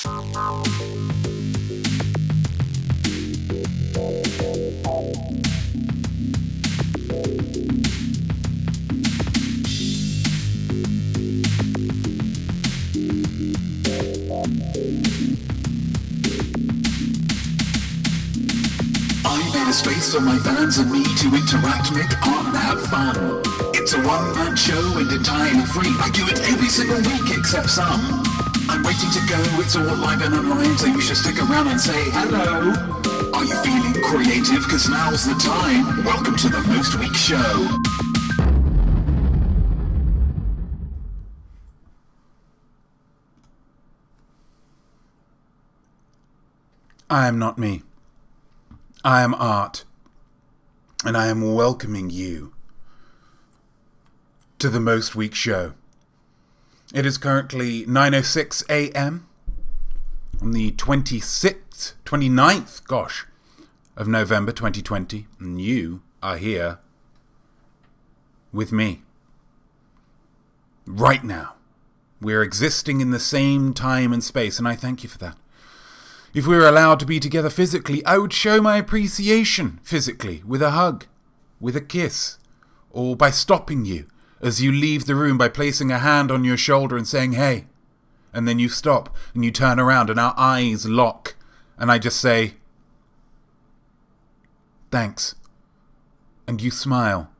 Space for my fans and me to interact, make art and have fun. It's a one-man show and entirely free. I do it every single week except some. I'm waiting to go, it's all live and online, so you should stick around and say hello. Are you feeling creative? Cause now's the time. Welcome to the Most Week Show. I am not me. I am art, and I am welcoming you to the Most Week Show. It is currently 9:06 a.m. on the 29th, of November 2020, and you are here with me. Right now, we're existing in the same time and space, and I thank you for that. If we were allowed to be together physically, I would show my appreciation physically, with a hug, with a kiss, or by stopping you as you leave the room by placing a hand on your shoulder and saying, hey, and then you stop and you turn around and our eyes lock and I just say, thanks. And you smile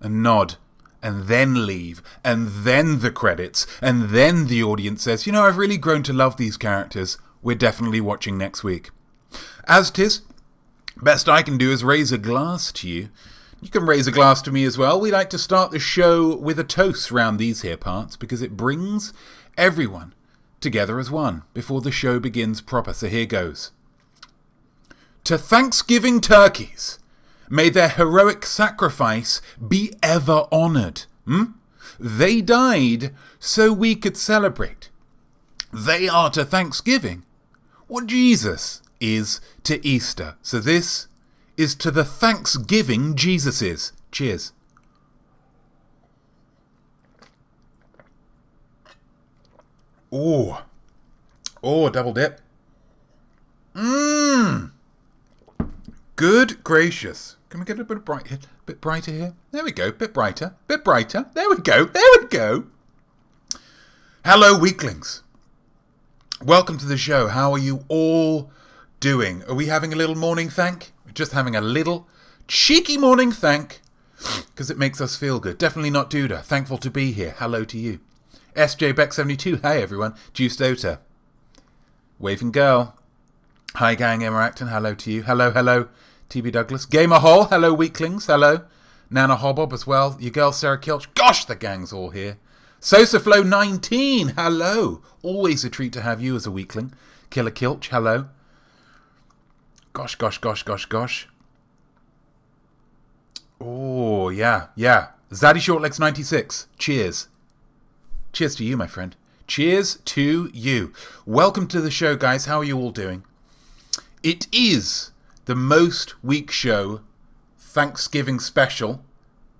and nod and then leave and then the credits and then the audience says, you know, I've really grown to love these characters. We're definitely watching next week. As 'tis, best I can do is raise a glass to you. You can raise a glass to me as well. We like to start the show with a toast round these here parts because it brings everyone together as one before the show begins proper. So here goes. To Thanksgiving turkeys, may their heroic sacrifice be ever honoured. They died so we could celebrate. They are to Thanksgiving what Jesus is to Easter. So this is to the Thanksgiving Jesuses. Cheers. Oh, double dip. Good gracious. Can we get a bit brighter here? There we go. Bit brighter. There we go. Hello, Weeklings. Welcome to the show. How are you all doing? Are we having a little morning thank? We're just having a little cheeky morning thank because it makes us feel good. Definitely not Duda. Thankful to be here. Hello to you. SJ Beck72. Hi everyone. Juice Dota. Waving Girl. Hi gang. Emma Acton. Hello to you. Hello. TB Douglas. Gamer Hall. Hello Weeklings. Hello. Nana Hobbob as well. Your girl Sarah Kilch. Gosh, the gang's all here. SosaFlow19, hello. Always a treat to have you as a weekling. Killer Kilch, hello. Gosh. Oh, yeah. Zaddy Shortlegs96, cheers. Cheers to you, my friend. Cheers to you. Welcome to the show, guys. How are you all doing? It is the Most Week Show Thanksgiving special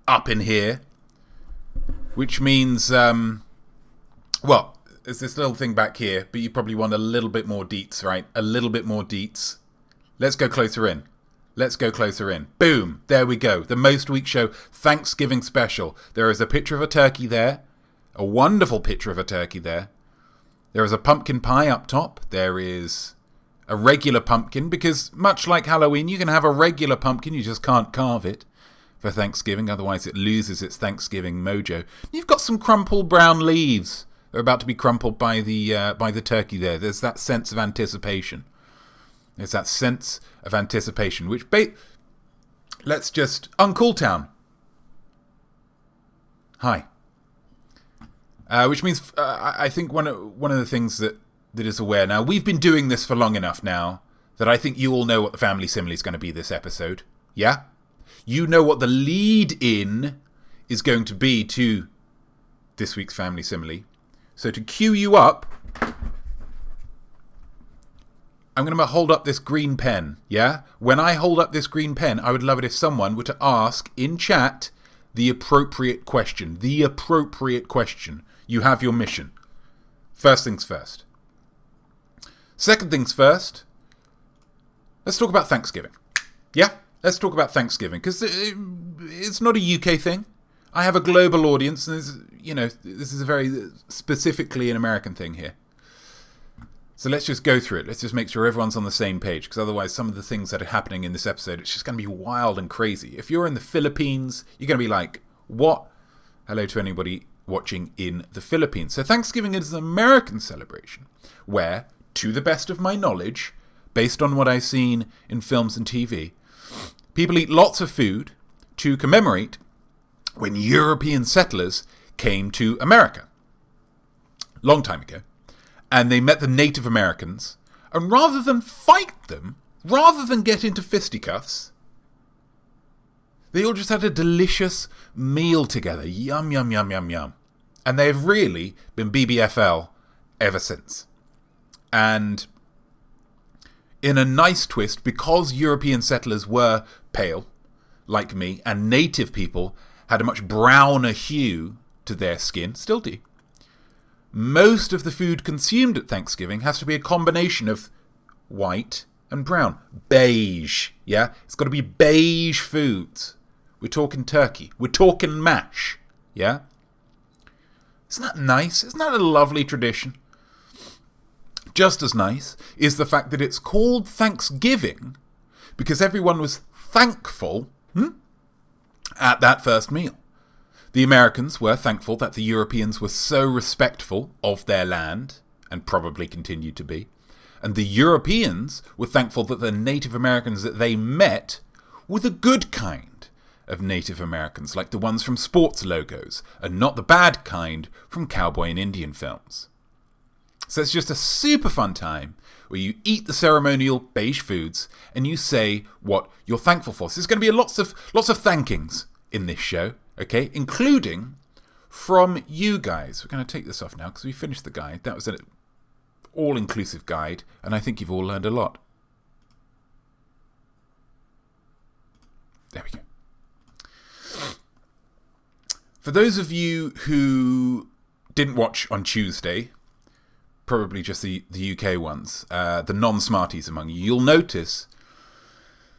up in here. Which means, there's this little thing back here, but you probably want a little bit more deets, right? A little bit more deets. Let's go closer in. Boom. There we go. The Most Week Show Thanksgiving special. There is a picture of a turkey there. A wonderful picture of a turkey there. There is a pumpkin pie up top. There is a regular pumpkin, because much like Halloween, you can have a regular pumpkin, you just can't carve it for Thanksgiving, otherwise it loses its Thanksgiving mojo. You've got some crumpled brown leaves. They're about to be crumpled by the turkey there. There's that sense of anticipation. Which let's just... Uncool Town. Hi. Which means, I think one of the things that is aware now, we've been doing this for long enough now, that I think you all know what the family simile is going to be this episode. Yeah? You know what the lead-in is going to be to this week's family simile. So to cue you up, I'm going to hold up this green pen, yeah? When I hold up this green pen, I would love it if someone were to ask in chat the appropriate question. The appropriate question. You have your mission. First things first. Second things first, let's talk about Thanksgiving. Yeah, let's talk about Thanksgiving, because it's not a UK thing. I have a global audience, and this is a very specifically an American thing here. So let's just go through it. Let's just make sure everyone's on the same page, because otherwise some of the things that are happening in this episode, it's just going to be wild and crazy. If you're in the Philippines, you're going to be like, what? Hello to anybody watching in the Philippines. So Thanksgiving is an American celebration where, to the best of my knowledge, based on what I've seen in films and TV, people eat lots of food to commemorate when European settlers came to America. Long time ago. And they met the Native Americans, and rather than fight them, rather than get into fisticuffs, they all just had a delicious meal together. Yum, yum, yum, yum, yum. And they've really been BBFL ever since. And in a nice twist, because European settlers were pale, like me, and native people had a much browner hue to their skin, still do, most of the food consumed at Thanksgiving has to be a combination of white and brown. Beige, yeah? It's got to be beige foods. We're talking turkey. We're talking mash, yeah? Isn't that nice? Isn't that a lovely tradition? Just as nice is the fact that it's called Thanksgiving because everyone was thankful at that first meal. The Americans were thankful that the Europeans were so respectful of their land, and probably continue to be. And the Europeans were thankful that the Native Americans that they met were the good kind of Native Americans, like the ones from sports logos, and not the bad kind from cowboy and Indian films. So it's just a super fun time where you eat the ceremonial beige foods and you say what you're thankful for. So there's going to be lots of thankings in this show. Okay, including from you guys. We're going to take this off now because we finished the guide. That was an all-inclusive guide, and I think you've all learned a lot. There we go. For those of you who didn't watch on Tuesday, probably just the UK ones, the non-smarties among you, you'll notice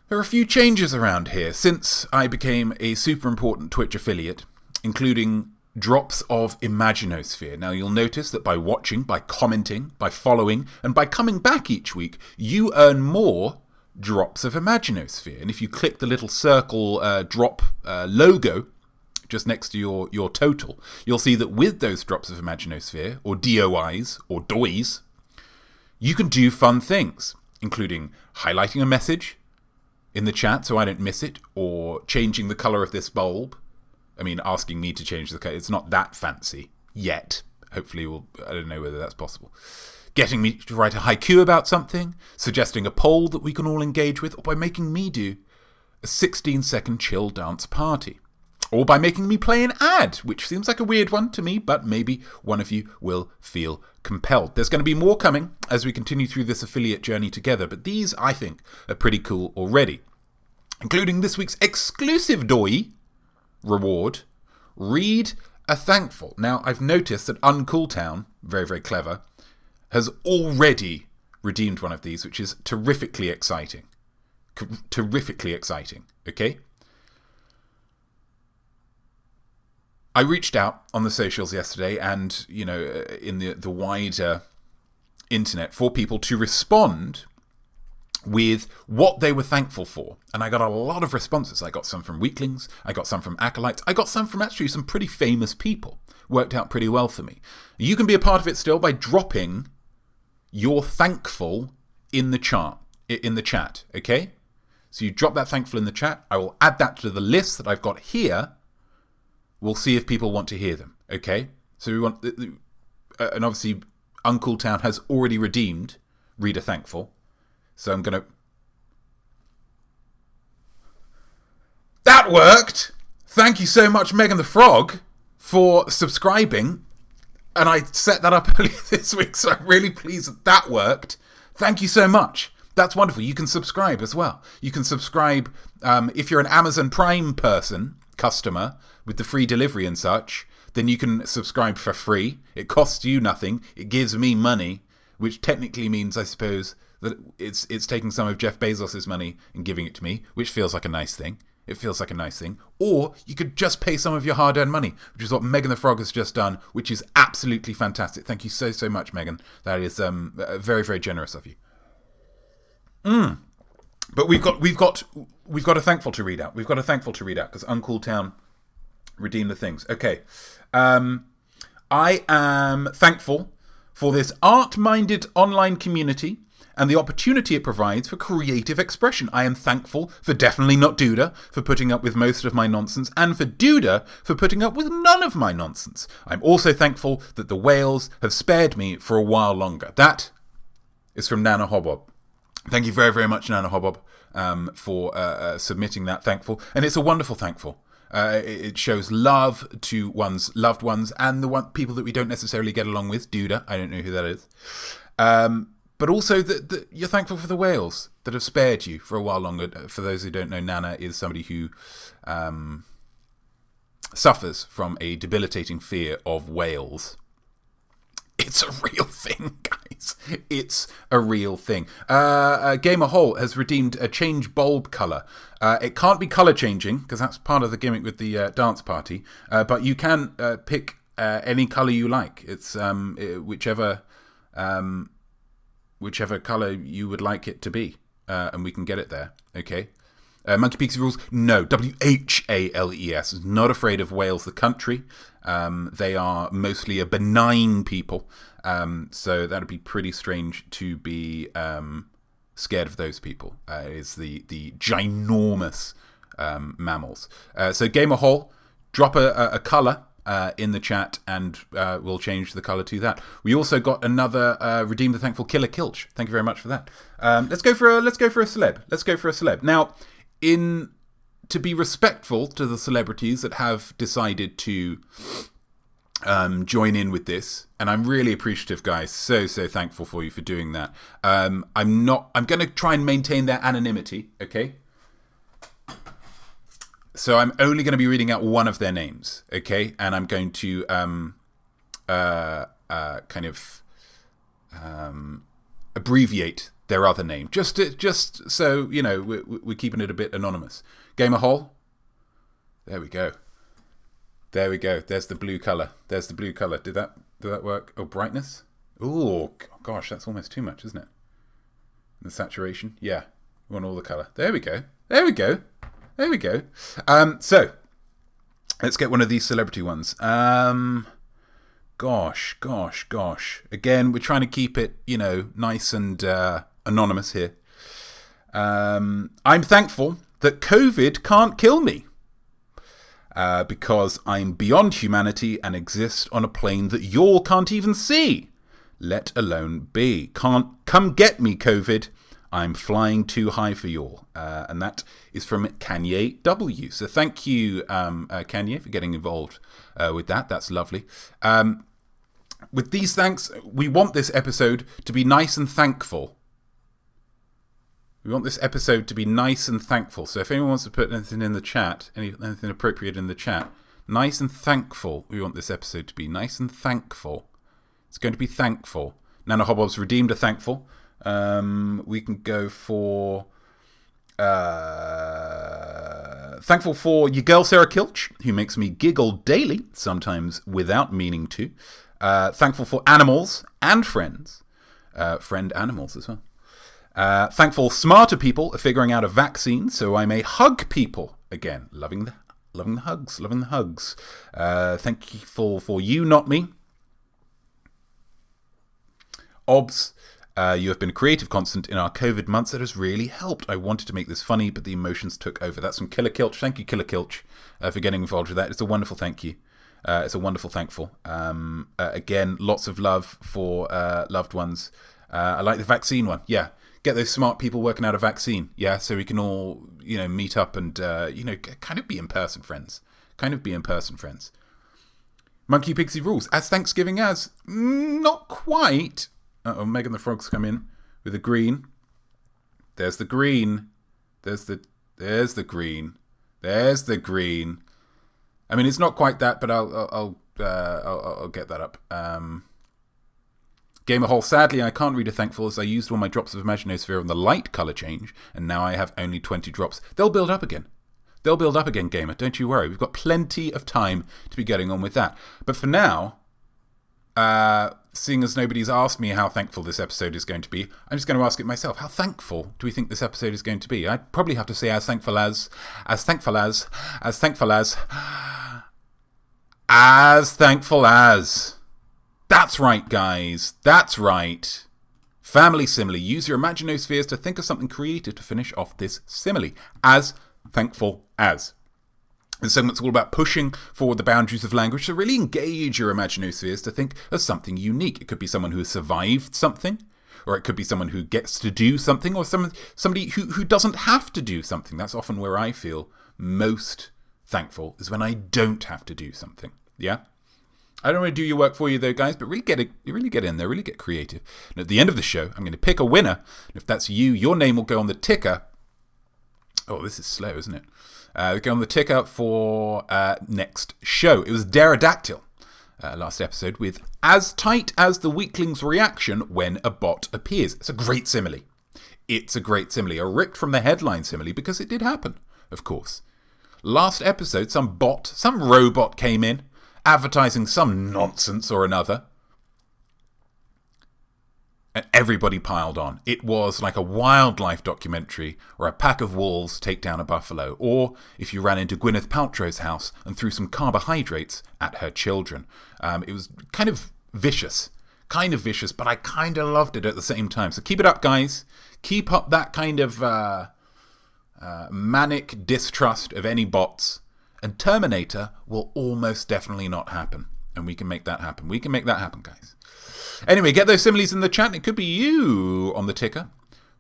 there are a few changes around here since I became a super important Twitch affiliate, including drops of imaginosphere. Now you'll notice that by watching, by commenting, by following, and by coming back each week, you earn more drops of imaginosphere. And if you click the little circle drop logo just next to your total, you'll see that with those drops of imaginosphere, or DOIs, or DOIs, you can do fun things, including highlighting a message in the chat so I don't miss it, or changing the colour of this bulb. I mean, asking me to change the colour. It's not that fancy yet. Hopefully I don't know whether that's possible. Getting me to write a haiku about something, suggesting a poll that we can all engage with, or by making me do a 16-second chill dance party. Or by making me play an ad, which seems like a weird one to me, but maybe one of you will feel compelled. There's going to be more coming as we continue through this affiliate journey together, but these, I think, are pretty cool already. Including this week's exclusive DOI reward, Read a Thankful. Now, I've noticed that Uncooltown, very, very clever, has already redeemed one of these, which is terrifically exciting. Terrifically exciting, okay? I reached out on the socials yesterday and, in the wider internet for people to respond with what they were thankful for. And I got a lot of responses. I got some from Weeklings. I got some from acolytes. I got some from actually some pretty famous people. Worked out pretty well for me. You can be a part of it still by dropping your thankful in the chat, okay? So you drop that thankful in the chat. I will add that to the list that I've got here. We'll see if people want to hear them, okay? So we want, and obviously Uncooltown has already redeemed Read a Thankful. So I'm going to... That worked! Thank you so much, Megan the Frog, for subscribing. And I set that up earlier this week, so I'm really pleased that worked. Thank you so much. That's wonderful. You can subscribe as well. You can subscribe if you're an Amazon Prime customer, with the free delivery and such, then you can subscribe for free. It costs you nothing. It gives me money, which technically means, I suppose, that it's taking some of Jeff Bezos's money and giving it to me, which feels like a nice thing. It feels like a nice thing. Or you could just pay some of your hard-earned money, which is what Megan the Frog has just done, which is absolutely fantastic. Thank you so, so much, Megan. That is very, very generous of you. But we've got a thankful to read out. We've got a thankful to read out because Uncool Town redeemed the things. Okay. I am thankful for this art-minded online community and the opportunity it provides for creative expression. I am thankful for Definitely Not Duda for putting up with most of my nonsense, and for Duda for putting up with none of my nonsense. I'm also thankful that the whales have spared me for a while longer. That is from Nana Hobbob. Thank you very, very much, Nana Hobbob, for submitting that thankful. And it's a wonderful thankful. It shows love to one's loved ones and the people that we don't necessarily get along with. Duda, I don't know who that is. But also that you're thankful for the whales that have spared you for a while longer. For those who don't know, Nana is somebody who suffers from a debilitating fear of whales. It's a real thing, guys. It's a real thing. Gamer Hole has redeemed a change bulb colour. It can't be colour changing because that's part of the gimmick with the dance party. But you can pick any colour you like. It's whichever colour you would like it to be, and we can get it there. Okay. Monkey Pixie Rules, no, WHALES, not afraid of Wales the country. They are mostly a benign people, so that would be pretty strange to be scared of those people. Is the ginormous mammals. So Gamer Hall, drop a colour in the chat, and we'll change the colour to that. We also got another Redeem the Thankful Killer Kilch. Thank you very much for that. Let's go for a celeb. Now, to be respectful to the celebrities that have decided to join in with this, and I'm really appreciative, guys. So thankful for you for doing that. I'm going to try and maintain their anonymity, okay? So I'm only going to be reading out one of their names, okay? And I'm going to abbreviate their other name, just so you know we're keeping it a bit anonymous. Gamer Hole. There we go. There's the blue color. Did that work? Oh, brightness. Oh gosh, that's almost too much, isn't it? The saturation. Yeah, we want all the color. There we go. So let's get one of these celebrity ones. Gosh. Again, we're trying to keep it, nice and anonymous here. I'm thankful that COVID can't kill me. Because I'm beyond humanity and exist on a plane that y'all can't even see, let alone be. Can't come get me, COVID. I'm flying too high for y'all. And that is from Kanye W. So thank you, Kanye, for getting involved with that. That's lovely. With these thanks, we want this episode to be nice and thankful. So if anyone wants to put anything in the chat, anything appropriate in the chat, nice and thankful. We want this episode to be nice and thankful. It's going to be thankful. Nana Hobbob's redeemed a thankful. We can go for thankful for your girl Sarah Kilch, who makes me giggle daily, sometimes without meaning to. Thankful for animals and friends. Friend animals as well. Thankful smarter people are figuring out a vaccine so I may hug people again. Loving the hugs. Thankful for you, not me. Obs, you have been a creative constant in our COVID months that has really helped. I wanted to make this funny, but the emotions took over. That's from Killer Kilch. Thank you, Killer Kilch, for getting involved with that. It's a wonderful thank you. It's a wonderful thankful. Again, lots of love for loved ones. I like the vaccine one. Yeah. Get those smart people working out a vaccine, yeah, so we can all, meet up and, kind of be in-person friends. Monkey Pixie Rules, as Thanksgiving as, not quite. Uh-oh, Megan the Frog's come in with a green. There's the green. There's the green. I mean, it's not quite that, but I'll get that up. Gamerhole, sadly, I can't read a thankful as I used all my drops of imaginosphere on the light colour change, and now I have only 20 drops. They'll build up again. They'll build up again, Gamer. Don't you worry. We've got plenty of time to be getting on with that. But for now, seeing as nobody's asked me how thankful this episode is going to be, I'm just going to ask it myself. How thankful do we think this episode is going to be? I'd probably have to say as thankful as That's right, guys. That's right. Family simile. Use your imaginospheres to think of something creative to finish off this simile. As thankful as. This segment's all about pushing forward the boundaries of language to really engage your imaginospheres to think of something unique. It could be someone who has survived something, or it could be someone who gets to do something, or somebody who doesn't have to do something. That's often where I feel most thankful, is when I don't have to do something. Yeah? I don't want to do your work for you though, guys, but really get in there, really get creative. And at the end of the show, I'm going to pick a winner. And if that's you, your name will go on the ticker. Oh, this is slow, isn't it? Go on the ticker for next show. It was Pterodactyl last episode with as tight as the Weeklings reaction when a bot appears. It's a great simile. It's a great simile. A ripped from the headline simile because it did happen, of course. Last episode, some robot came in, advertising some nonsense or another. And everybody piled on. It was like a wildlife documentary or a pack of wolves take down a buffalo. Or if you ran into Gwyneth Paltrow's house and threw some carbohydrates at her children. It was kind of vicious. But I kind of loved it at the same time. So keep it up, guys. Keep up that kind of manic distrust of any bots. And Terminator will almost definitely not happen. And we can make that happen. We can make that happen, guys. Anyway, get those similes in the chat. It could be you on the ticker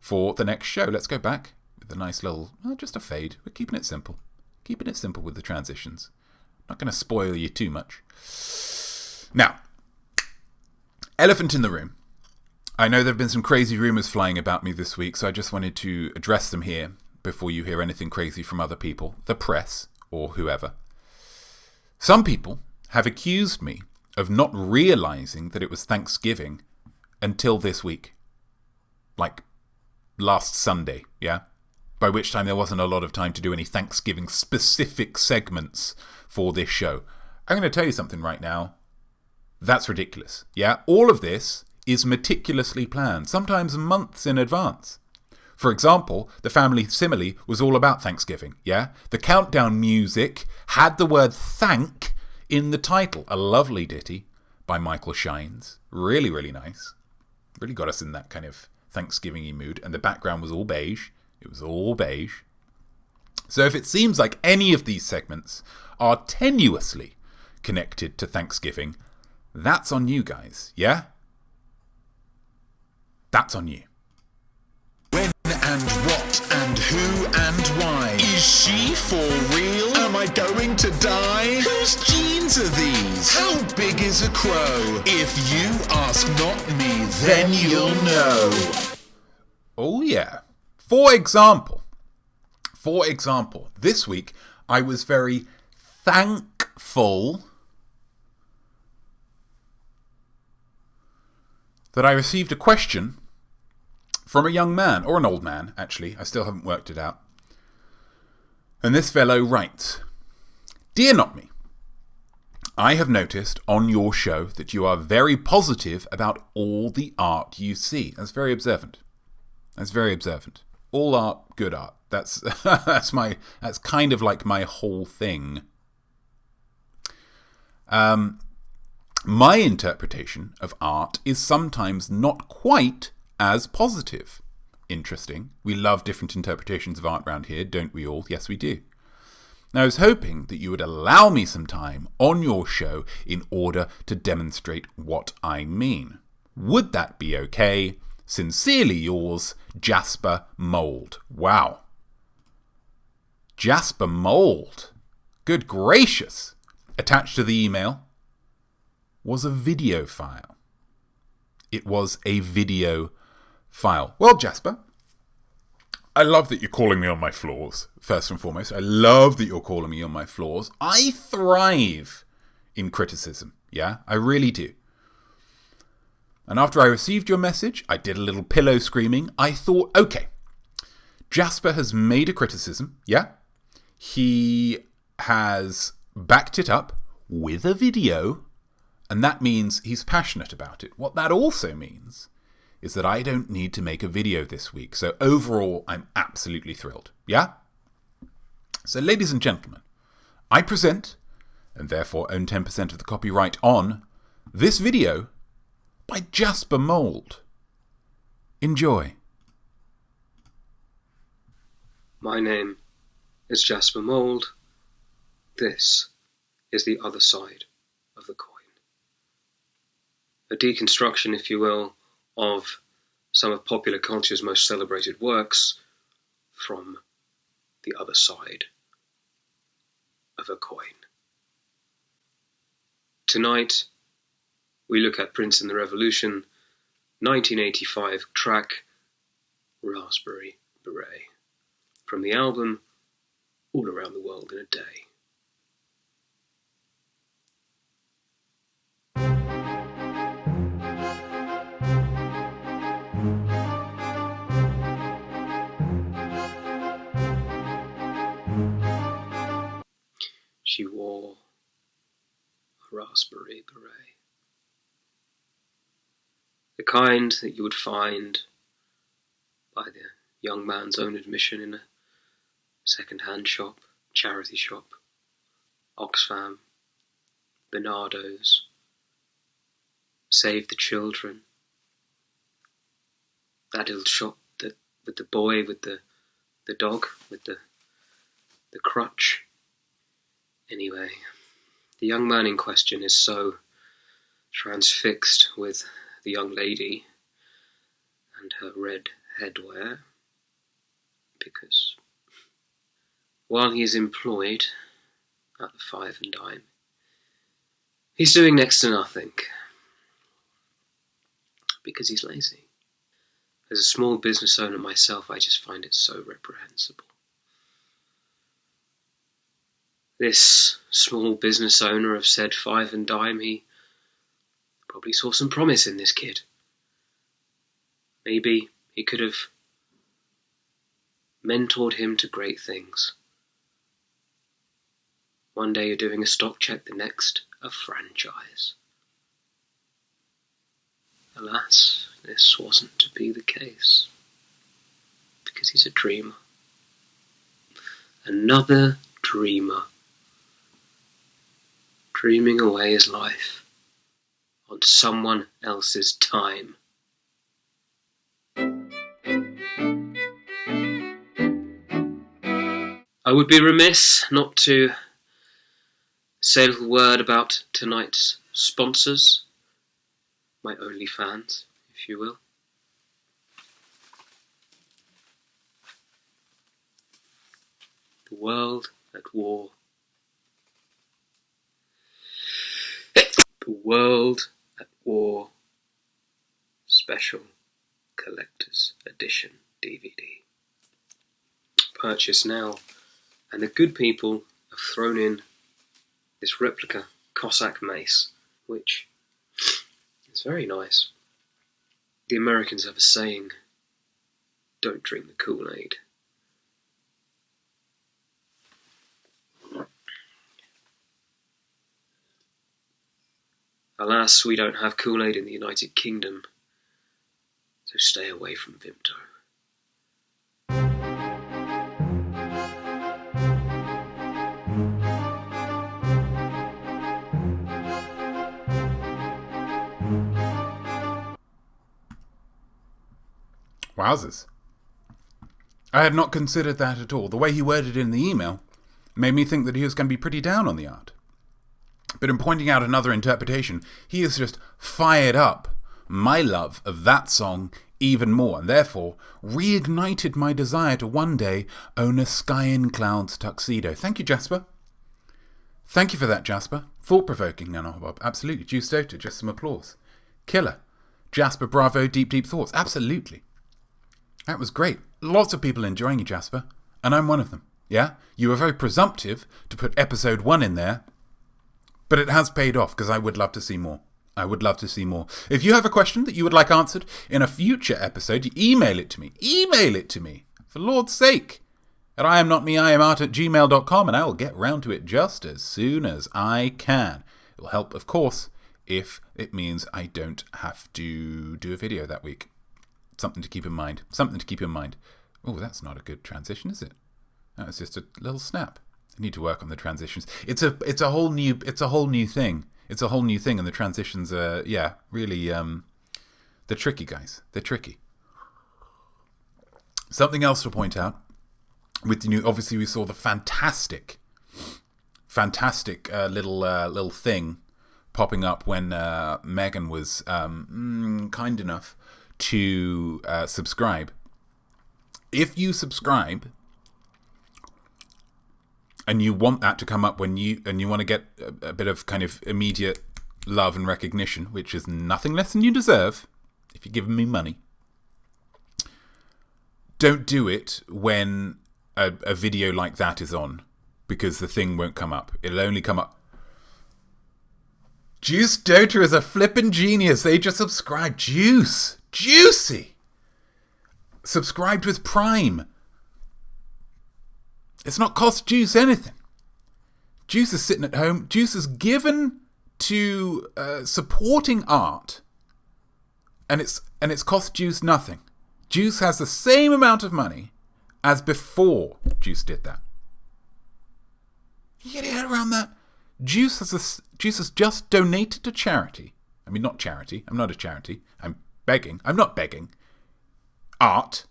for the next show. Let's go back with a nice little, just a fade. We're keeping it simple. Keeping it simple with the transitions. Not going to spoil you too much. Now, elephant in the room. I know there have been some crazy rumours flying about me this week, so I just wanted to address them here before you hear anything crazy from other people, the press, or whoever. Some people have accused me of not realising that it was Thanksgiving until this week. Like last Sunday, yeah? By which time there wasn't a lot of time to do any Thanksgiving specific segments for this show. I'm going to tell you something right now. That's ridiculous, yeah? All of this is meticulously planned, sometimes months in advance. For example, the family simile was all about Thanksgiving, yeah? The countdown music had the word thank in the title. A lovely ditty by Michael Shynes. Really, really nice. Really got us in that kind of Thanksgiving-y mood. And the background was all beige. It was all beige. So if it seems like any of these segments are tenuously connected to Thanksgiving, that's on you guys, yeah? That's on you. When and what and who and why? Is she for real? Am I going to die? Whose genes are these? How big is a crow? If you ask Notme, then you'll know. Oh yeah. For example, this week I was very thankful that I received a question from a young man, or an old man, actually. I still haven't worked it out. And this fellow writes, Dear Notme, I have noticed on your show that you are very positive about all the art you see. That's very observant. All art, good art. That's kind of like my whole thing. My interpretation of art is sometimes not quite as positive. Interesting. We love different interpretations of art around here, don't we all? Yes, we do. Now, I was hoping that you would allow me some time on your show in order to demonstrate what I mean. Would that be okay? Sincerely yours, Jasper Mould. Wow. Jasper Mould. Good gracious. Attached to the email was a video file. It was a video file. Well, Jasper, I love that you're calling me on my flaws, first and foremost. I love that you're calling me on my flaws. I thrive in criticism, yeah? I really do. And after I received your message, I did a little pillow screaming. I thought, okay, Jasper has made a criticism, yeah? He has backed it up with a video, and that means he's passionate about it. What that also means is that I don't need to make a video this week. So overall, I'm absolutely thrilled, yeah? So ladies and gentlemen, I present, and therefore own 10% of the copyright on, this video by Jasper Mould. Enjoy. My name is Jasper Mould. This is the other side of the coin. A deconstruction, if you will, of some of popular culture's most celebrated works from the other side of a coin. Tonight, we look at Prince and the Revolution, 1985 track Raspberry Beret, from the album All Around the World in a Day. She wore a raspberry beret. The kind that you would find, by the young man's own admission, in a second-hand shop, charity shop, Oxfam, Bernardo's, Save the Children, that little shop that with the boy with the dog with the crutch. Anyway, the young man in question is so transfixed with the young lady and her red headwear because while he is employed at the Five and Dime, he's doing next to nothing because he's lazy. As a small business owner myself, I just find it so reprehensible. This small business owner of said Five and Dime, he probably saw some promise in this kid. Maybe he could have mentored him to great things. One day you're doing a stock check, the next a franchise. Alas, this wasn't to be the case, because he's a dreamer. Another dreamer. Dreaming away his life on someone else's time. I would be remiss not to say a little word about tonight's sponsors, my OnlyFans, if you will. The World at War. The World at War Special Collector's Edition DVD. Purchase now. And the good people have thrown in this replica Cossack mace, which is very nice. The Americans have a saying, don't drink the Kool-Aid. Alas, we don't have Kool-Aid in the United Kingdom, so stay away from Vimto. Wowzers. I had not considered that at all. The way he worded it in the email made me think that he was going to be pretty down on the art. But in pointing out another interpretation, he has just fired up my love of that song even more, and therefore reignited my desire to one day own a Sky in Clouds tuxedo. Thank you, Jasper. Thank you for that, Jasper. Thought-provoking, Nano Bob. Absolutely. Juiced out, just some applause. Killer. Jasper, bravo, deep, deep thoughts. Absolutely. That was great. Lots of people enjoying you, Jasper. And I'm one of them. Yeah? You were very presumptive to put episode 1 in there, but it has paid off because I would love to see more. I would love to see more. If you have a question that you would like answered in a future episode, you email it to me. Email it to me, for Lord's sake. At iamnotmeiamart@gmail.com, and I will get round to it just as soon as I can. It will help, of course, if it means I don't have to do a video that week. Something to keep in mind. Something to keep in mind. Oh, that's not a good transition, is it? That was just a little snap. I need to work on the transitions. It's a whole new thing. It's a whole new thing, and the transitions are, really, they're tricky, guys. They're tricky. Something else to point out, with the new, obviously we saw the fantastic little thing popping up when Megan was kind enough to subscribe. If you subscribe, and you want that to come up when you want to get a bit of kind of immediate love and recognition, which is nothing less than you deserve, if you're giving me money, don't do it when a video like that is on, because the thing won't come up. It'll only come up. Juice Dota is a flippin' genius. They just subscribed. Juicy. Subscribed with Prime. It's not cost Juice anything. Juice is sitting at home. Juice is given to supporting art, and it's cost Juice nothing. Juice has the same amount of money as before Juice did that. You get your head around that? Juice has just donated to charity. I mean, not charity. I'm not a charity. I'm begging. I'm not begging. Art.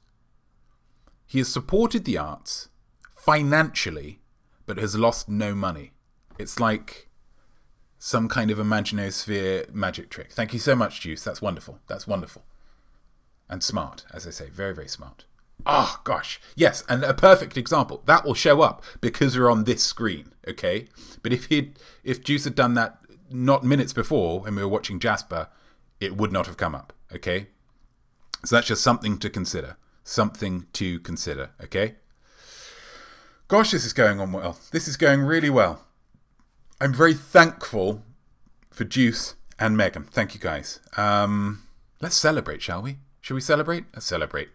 He has supported the arts financially, but has lost no money. It's like some kind of imaginosphere magic trick. Thank you so much, Juice. That's wonderful. That's wonderful. And smart, as I say. Very, very smart. Oh, gosh. Yes, and a perfect example. That will show up because we're on this screen, okay? But if Juice had done that not minutes before when we were watching Jasper, it would not have come up, okay? So that's just something to consider. Something to consider, okay? Gosh, this is going on well. This is going really well. I'm very thankful for Juice and Megan. Thank you, guys. Let's celebrate, shall we? Should we celebrate? Let's celebrate.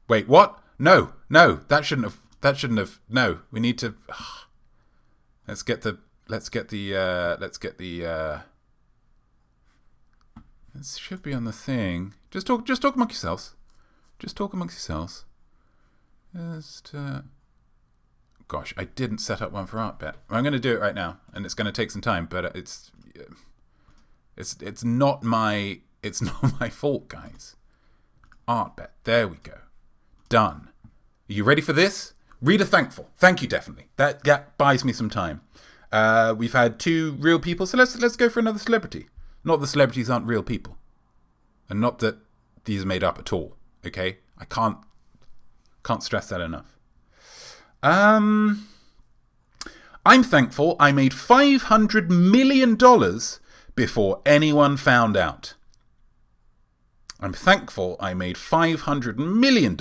Wait, what? No, that shouldn't have, no, we need to, let's get the, this should be on the thing. Just talk amongst yourselves. Just talk amongst yourselves. Gosh, I didn't set up one for ArtBet. I'm going to do it right now, and it's going to take some time, but it's not my fault, guys. ArtBet, there we go. Done. Are you ready for this? Reader thankful. Thank you, definitely. That buys me some time. We've had 2 real people, so let's go for another celebrity. Not that celebrities aren't real people, and not that these are made up at all. Okay, I can't stress that enough. I'm thankful I made $500 million before anyone found out. I'm thankful I made $500 million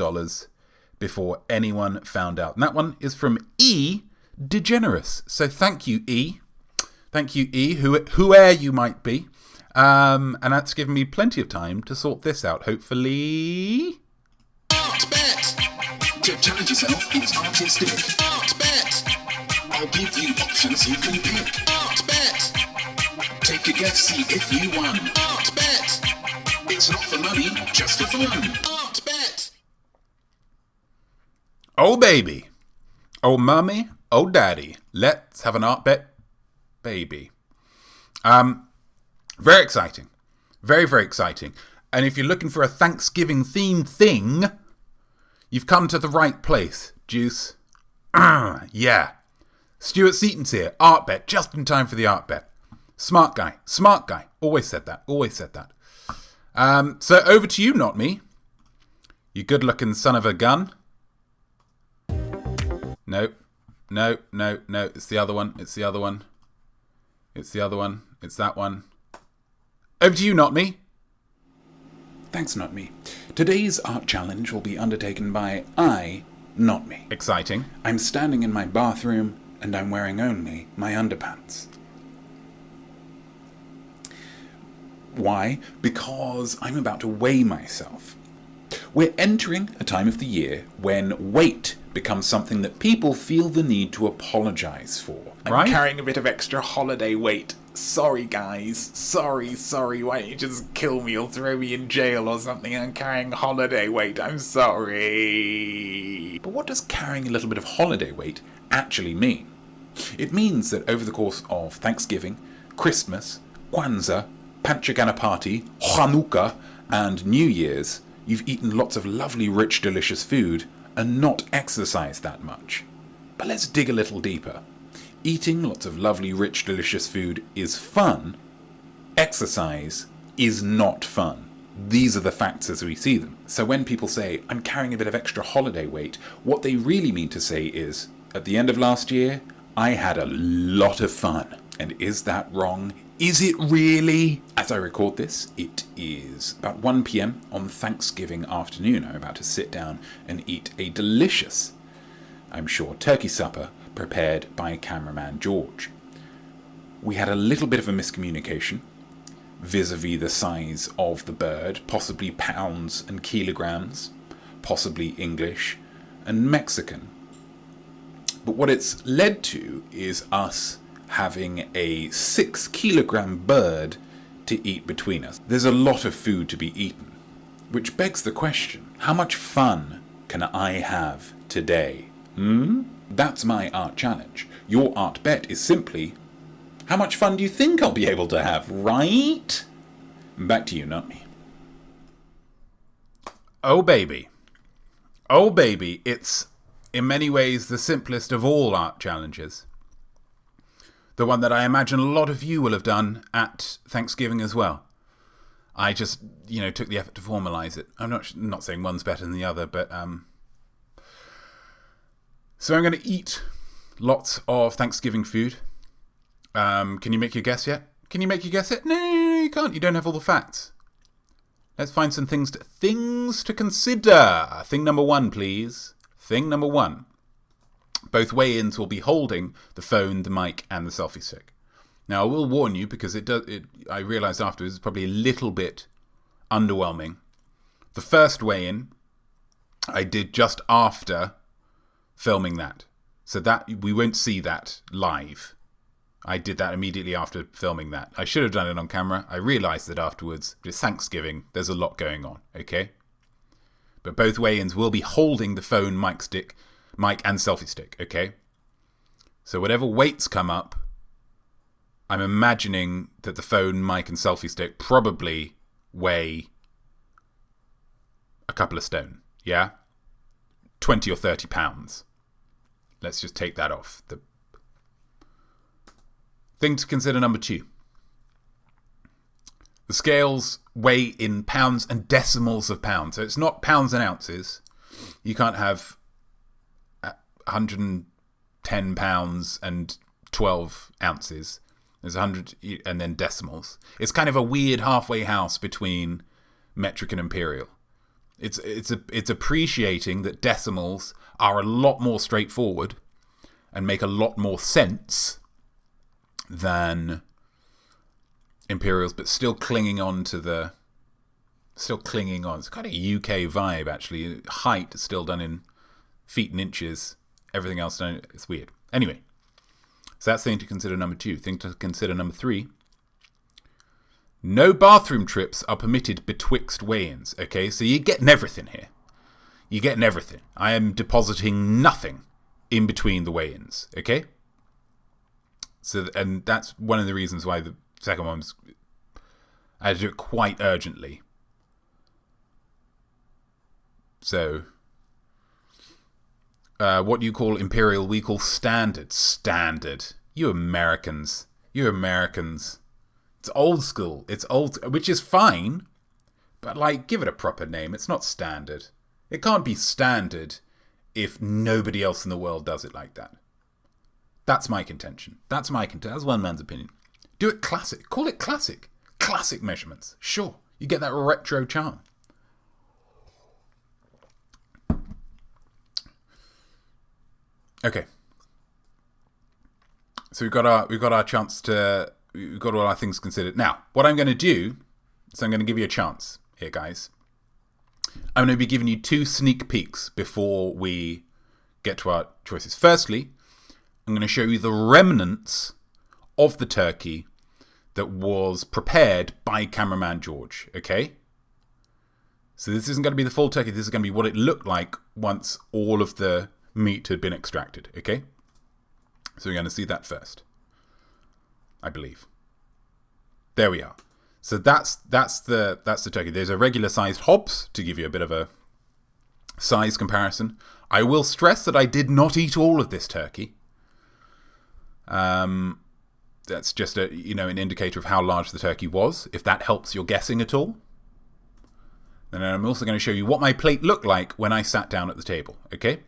before anyone found out. And that one is from E. DeGeneres. So thank you, E. Thank you, E, whoe'er you might be. And that's given me plenty of time to sort this out, hopefully. ArtBet! To challenge yourself is artistic. ArtBet! I'll give you options you can pick. ArtBet! Take a guess, see if you won. ArtBet! It's not for money, just for fun. ArtBet! Oh, baby. Oh, mummy. Oh, daddy. Let's have an ArtBet, baby. Very exciting. Very, very exciting. And if you're looking for a Thanksgiving-themed thing, you've come to the right place, Juice. Yeah. Stuart Seaton's here. ArtBet, just in time for the ArtBet. Smart guy. Smart guy. Always said that. Always said that. So over to you, Notme. You good-looking son of a gun. No. It's the other one. It's the other one. It's the other one. It's that one. Over to you, Notme. Thanks, Notme. Today's art challenge will be undertaken by Notme. Exciting. I'm standing in my bathroom and I'm wearing only my underpants. Why? Because I'm about to weigh myself. We're entering a time of the year when weight becomes something that people feel the need to apologise for. Right? I'm carrying a bit of extra holiday weight. Sorry, guys. Sorry. Why don't you just kill me or throw me in jail or something? I'm carrying holiday weight. I'm sorry. But what does carrying a little bit of holiday weight actually mean? It means that over the course of Thanksgiving, Christmas, Kwanzaa, Panchaganapati, Hanukkah, and New Year's, you've eaten lots of lovely, rich, delicious food and not exercised that much. But let's dig a little deeper. Eating lots of lovely, rich, delicious food is fun. Exercise is not fun. These are the facts as we see them. So when people say, I'm carrying a bit of extra holiday weight, what they really mean to say is, at the end of last year, I had a lot of fun. And is that wrong? Is it really? As I record this, it is about 1 p.m. on Thanksgiving afternoon. I'm about to sit down and eat a delicious, I'm sure, turkey supper prepared by cameraman George. We had a little bit of a miscommunication vis-a-vis the size of the bird, possibly pounds and kilograms, possibly English and Mexican. But what it's led to is us having a 6-kilogram bird to eat between us. There's a lot of food to be eaten, which begs the question, how much fun can I have today? That's my art challenge. Your art bet is simply, how much fun do you think I'll be able to have, right? Back to you, Notme. Oh baby, it's in many ways the simplest of all art challenges. The one that I imagine a lot of you will have done at Thanksgiving as well. I just, took the effort to formalise it. I'm not saying one's better than the other, but so I'm going to eat lots of Thanksgiving food. Can you make your guess yet? Can you make your guess yet? No, you can't. You don't have all the facts. Let's find some things to consider. Thing number one, please. Thing number one. Both weigh-ins will be holding the phone, the mic, and the selfie stick. Now, I will warn you, because I realised afterwards, it's probably a little bit underwhelming. The first weigh-in I did just after filming that. So that we won't see that live. I did that immediately after filming that. I should have done it on camera. I realised that afterwards. But it's Thanksgiving. There's a lot going on, okay? But both weigh-ins will be holding the phone, mic, and selfie stick, okay? So whatever weights come up, I'm imagining that the phone, mic, and selfie stick probably weigh a couple of stone, yeah? 20 or 30 pounds. Let's just take that off. The thing to consider number two. The scales weigh in pounds and decimals of pounds. So it's not pounds and ounces. You can't have 110 pounds and 12 ounces. There's 100 and then decimals. It's kind of a weird halfway house between metric and imperial. It's appreciating that decimals are a lot more straightforward and make a lot more sense than imperials, but still clinging on. It's kind of a UK vibe, actually. Height is still done in feet and inches. Everything else done. It's weird. Anyway, so that's thing to consider number two. Thing to consider number three. No bathroom trips are permitted betwixt weigh-ins. Okay, so you're getting everything here. You're getting everything. I am depositing nothing in between the weigh-ins. Okay. So, and that's one of the reasons why the second one was, I had to do it quite urgently. So, what do you call imperial? We call standard. Standard. You Americans. It's old school. Which is fine, but give it a proper name. It's not standard. It can't be standard if nobody else in the world does it like that. That's my contention. That's one man's opinion. Do it classic. Call it classic. Classic measurements. Sure. You get that retro charm. Okay. So we've got our chance to... We've got all our things considered. Now, what I'm going to do So I'm going to give you a chance here, guys. I'm going to be giving you 2 sneak peeks before we get to our choices. Firstly, I'm going to show you the remnants of the turkey that was prepared by cameraman George, okay? So this isn't going to be the full turkey, this is going to be what it looked like once all of the meat had been extracted, okay? So we're going to see that first, I believe. There we are. So that's the turkey. There's a regular sized Hobbs to give you a bit of a size comparison. I will stress that I did not eat all of this turkey. That's just an indicator of how large the turkey was, if that helps your guessing at all. And then I'm also going to show you what my plate looked like when I sat down at the table, okay?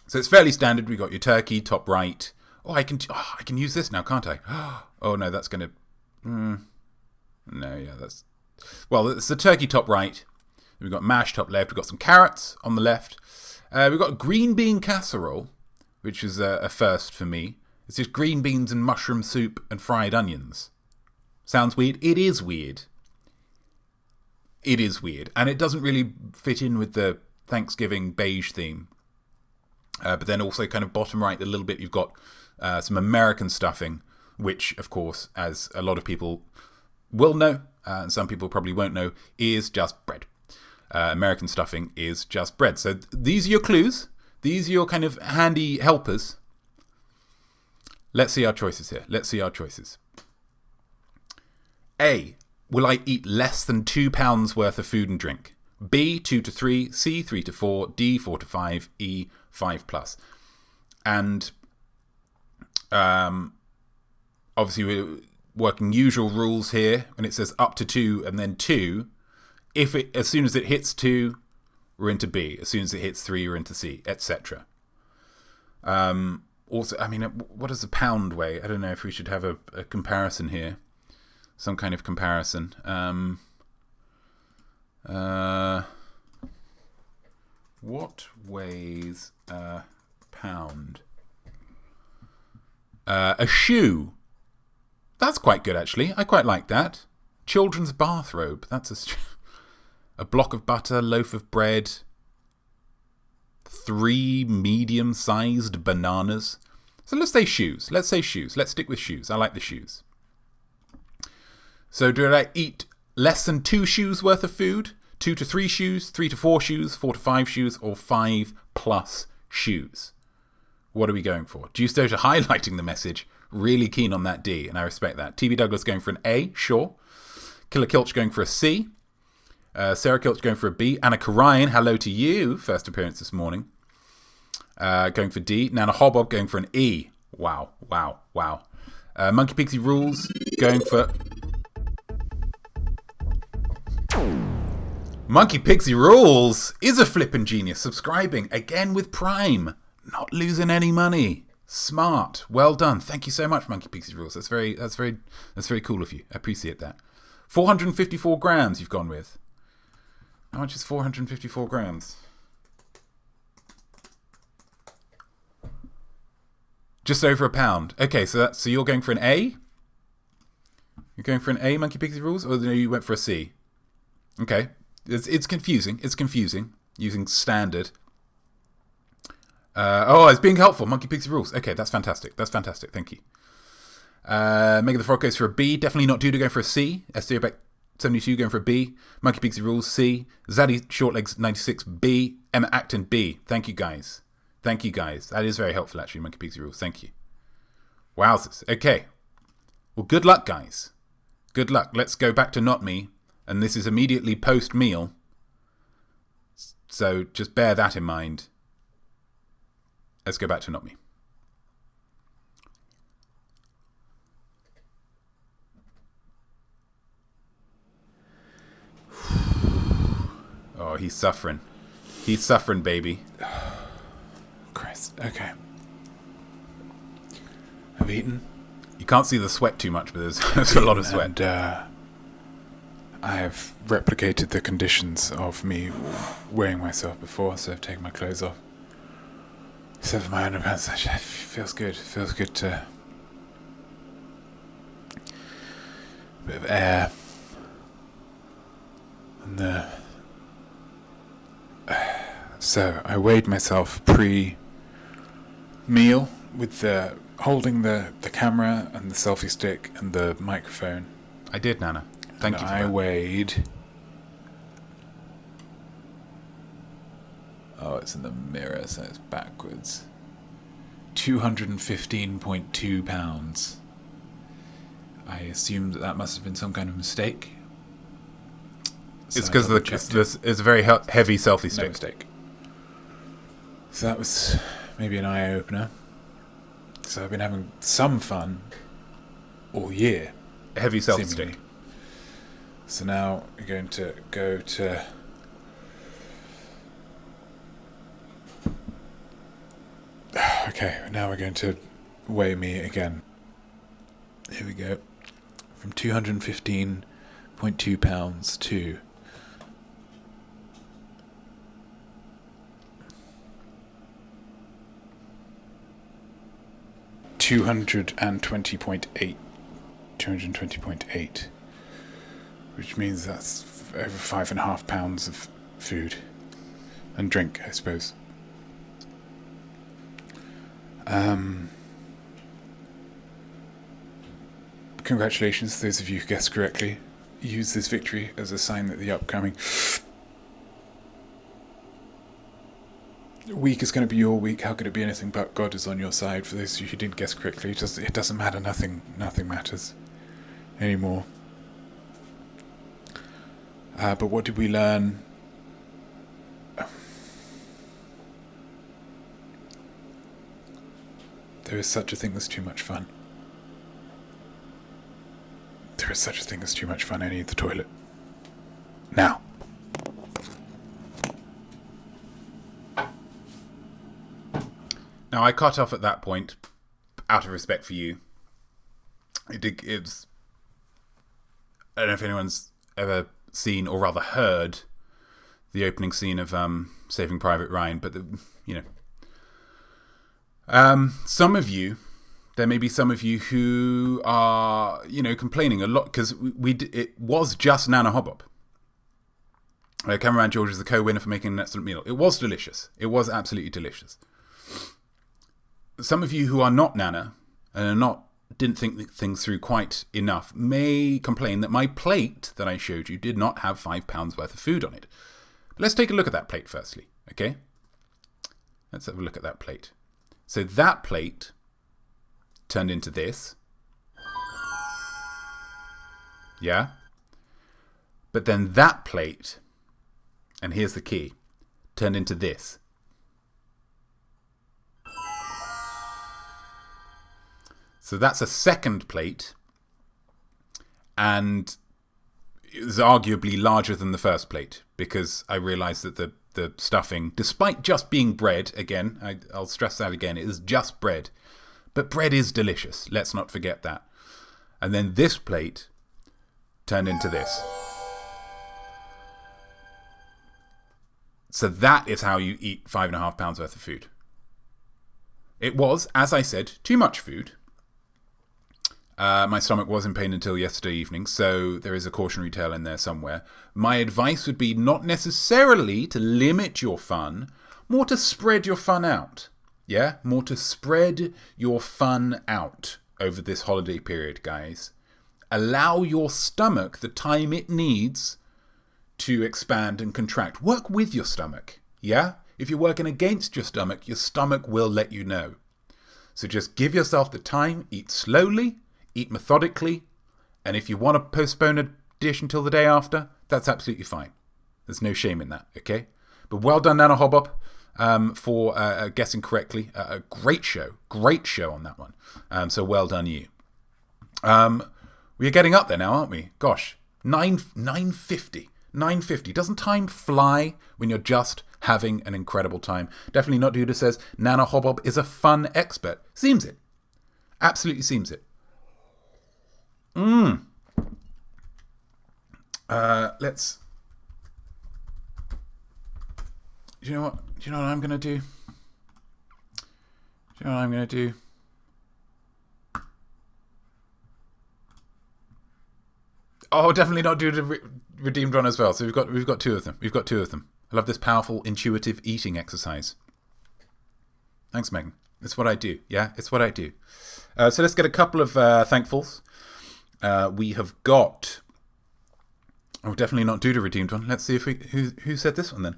So it's fairly standard. We've got your turkey, top right. I can use this now, can't I? Oh no, that's going to... No, yeah, that's... Well, it's the turkey top right. We've got mash top left. We've got some carrots on the left. We've got green bean casserole, which is a first for me. It's just green beans and mushroom soup and fried onions. Sounds weird? It is weird. It is weird. And it doesn't really fit in with the Thanksgiving beige theme. But then also kind of bottom right, a little bit, you've got some American stuffing, which, of course, as a lot of people will know, and some people probably won't know, is just bread. American stuffing is just bread. So these are your clues. These are your kind of handy helpers. Let's see our choices here. Let's see our choices. A. Will I eat less than £2 worth of food and drink? B. 2 to 3. C. 3 to 4. D. 4 to 5. E. 5+. And obviously we're working usual rules here, and it says up to 2 and then 2. As soon as it hits 2, we're into B. As soon as it hits 3, we're into C, etc. Also, I mean, what does a pound weigh? I don't know if we should have a comparison here. Some kind of comparison. What weighs a pound? A shoe. That's quite good, actually. I quite like that. Children's bathrobe. That's a block of butter, loaf of bread, 3 medium-sized bananas. So let's say shoes. Let's stick with shoes. I like the shoes. So do I eat less than 2 shoes worth of food? 2 to 3 shoes, 3 to 4 shoes, 4 to 5 shoes, or 5+ shoes? What are we going for? Juice Doja highlighting the message. Really keen on that D, and I respect that. TB Douglas going for an A, sure. Killer Kilch going for a C. Sarah Kilch going for a B. Anna Karayan, hello to you. First appearance this morning. Going for D. Nana Hobbob going for an E. Wow. Monkey Pixie Rules going for... Monkey Pixie Rules is a flippin' genius. Subscribing again with Prime. Not losing any money. Smart. Well done. Thank you so much, Monkey Pixie Rules. That's very cool of you. I appreciate that. 454 grams you've gone with. How much is 454 grams? Just over £1. Okay, so you're going for an A? You're going for an A, Monkey Pixie Rules? Or no, you went for a C? Okay. It's confusing. It's confusing. Using standard. It's being helpful. Monkey Pixie Rules. Okay, that's fantastic. Thank you. Mega the Frog goes for a B. Definitely not Duda going for a C. SDOBEC72 going for a B. Monkey Pixie Rules C. Zaddy Shortlegs 96 B. Emma Acton B. Thank you guys. That is very helpful actually, Monkey Pixie Rules. Thank you. Wowzers. Okay. Well, good luck, guys. Good luck. Let's go back to Notme. And this is immediately post-meal. So just bear that in mind. Let's go back to Notme. Oh, he's suffering. He's suffering, baby. Christ. Okay. I've eaten. You can't see the sweat too much, but there's a lot of sweat. And, I have replicated the conditions of me weighing myself before, so I've taken my clothes off. Except for my underpants, actually, it feels good. It feels good to... a bit of air And so I weighed myself pre-meal with holding the camera and the selfie stick and the microphone. I did, Nana. Thank you for that. I weighed... Oh, it's in the mirror, so it's backwards. 215.2 pounds. I assumed that must have been some kind of mistake. So it's because it's a very heavy selfie stick. No mistake. So that was maybe an eye-opener. So I've been having some fun all year. A heavy selfie seemingly. stick. So now we're going to go to... Okay, now we're going to weigh me again. Here we go. From 215.2 pounds to... 220.8. 220.8. Which means that's over 5.5 pounds of food. And drink, I suppose. Congratulations to those of you who guessed correctly. Use this victory as a sign that the upcoming week is going to be your week. How could it be anything but? God is on your side. For those of you who didn't guess correctly, it doesn't matter. Nothing matters anymore. But what did we learn? There is such a thing as too much fun. There is such a thing as too much fun. I need the toilet. Now. Now, I cut off at that point, out of respect for you. It's... I don't know if anyone's ever seen, or rather heard, the opening scene of Saving Private Ryan, but, some of you, there may be some of you who are, complaining a lot, because it was just Nana Hobop. Cameraman George is the co-winner for making an excellent meal. It was delicious. It was absolutely delicious. Some of you who are not Nana, and didn't think things through quite enough, may complain that my plate that I showed you did not have 5 pounds worth of food on it. But let's take a look at that plate firstly, okay? Let's have a look at that plate. So that plate turned into this. Yeah? But then that plate, and here's the key, turned into this. So that's a second plate, and it was arguably larger than the first plate, because I realised that the stuffing, despite just being bread, again, I'll stress that again, it is just bread. But bread is delicious, let's not forget that. And then this plate turned into this. So that is how you eat 5.5 pounds worth of food. It was, as I said, too much food. My stomach was in pain until yesterday evening, so there is a cautionary tale in there somewhere. My advice would be not necessarily to limit your fun, more to spread your fun out. Yeah? More to spread your fun out over this holiday period, guys. Allow your stomach the time it needs to expand and contract. Work with your stomach. Yeah? If you're working against your stomach will let you know. So just give yourself the time, eat slowly, eat methodically, and if you want to postpone a dish until the day after, that's absolutely fine. There's no shame in that, okay? But well done, Nana Hobop, for guessing correctly. A great show on that one. So well done you. We're getting up there now, aren't we? Gosh, 9:50. 9:50. Doesn't time fly when you're just having an incredible time? Definitely not dude who says Nana Hobop is a fun expert. Seems it. Absolutely seems it. Let's... Do you know what I'm going to do? Oh, definitely not due to redeemed one as well. So we've got two of them. I love this powerful, intuitive eating exercise. Thanks, Megan. It's what I do. Yeah, it's what I do. So let's get a couple of thankfuls. We have got... Oh, definitely not due to redeemed one. Let's see if who said this one then.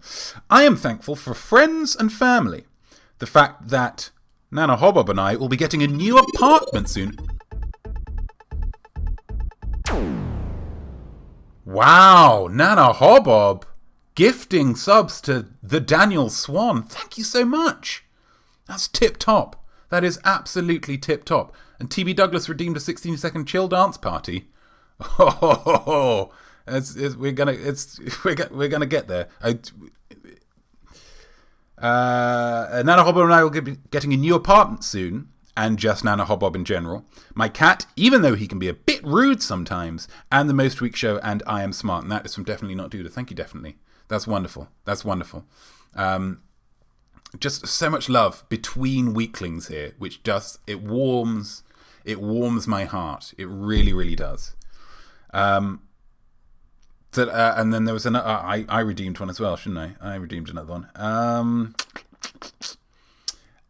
I am thankful for friends and family. The fact that Nana Hobob and I will be getting a new apartment soon. Wow, Nana Hobob gifting subs to the Daniel Swan. Thank you so much. That's tip top. That is absolutely tip top. And TB Douglas redeemed a 16-second chill dance party. Oh, we're gonna get there. Nana Hobob and I will be getting a new apartment soon, and just Nana Hobob in general. My cat, even though he can be a bit rude sometimes, and the Most Week Show, and I Am Smart, and that is from Definitely Not Duda. Thank you, Definitely. That's wonderful. Just so much love between Weeklings here, which does it warms my heart. It really, really does. And then there was another. I redeemed one as well, shouldn't I? I redeemed another one.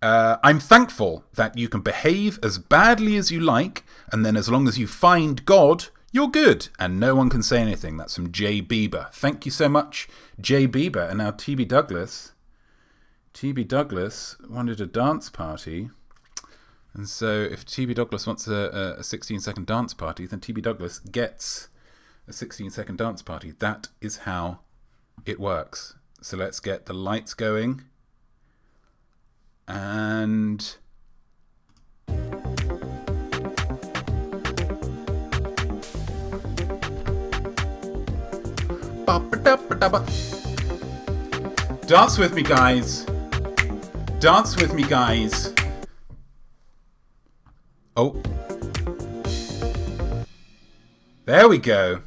I'm thankful that you can behave as badly as you like, and then as long as you find God, you're good, and no one can say anything. That's from J. Bieber. Thank you so much, J. Bieber. And now TB Douglas. TB Douglas wanted a dance party. And so if TB Douglas wants a 16-second dance party, then TB Douglas gets a 16-second dance party. That is how it works. So let's get the lights going. And... dance with me, guys. Dance with me, guys. Oh. There we go.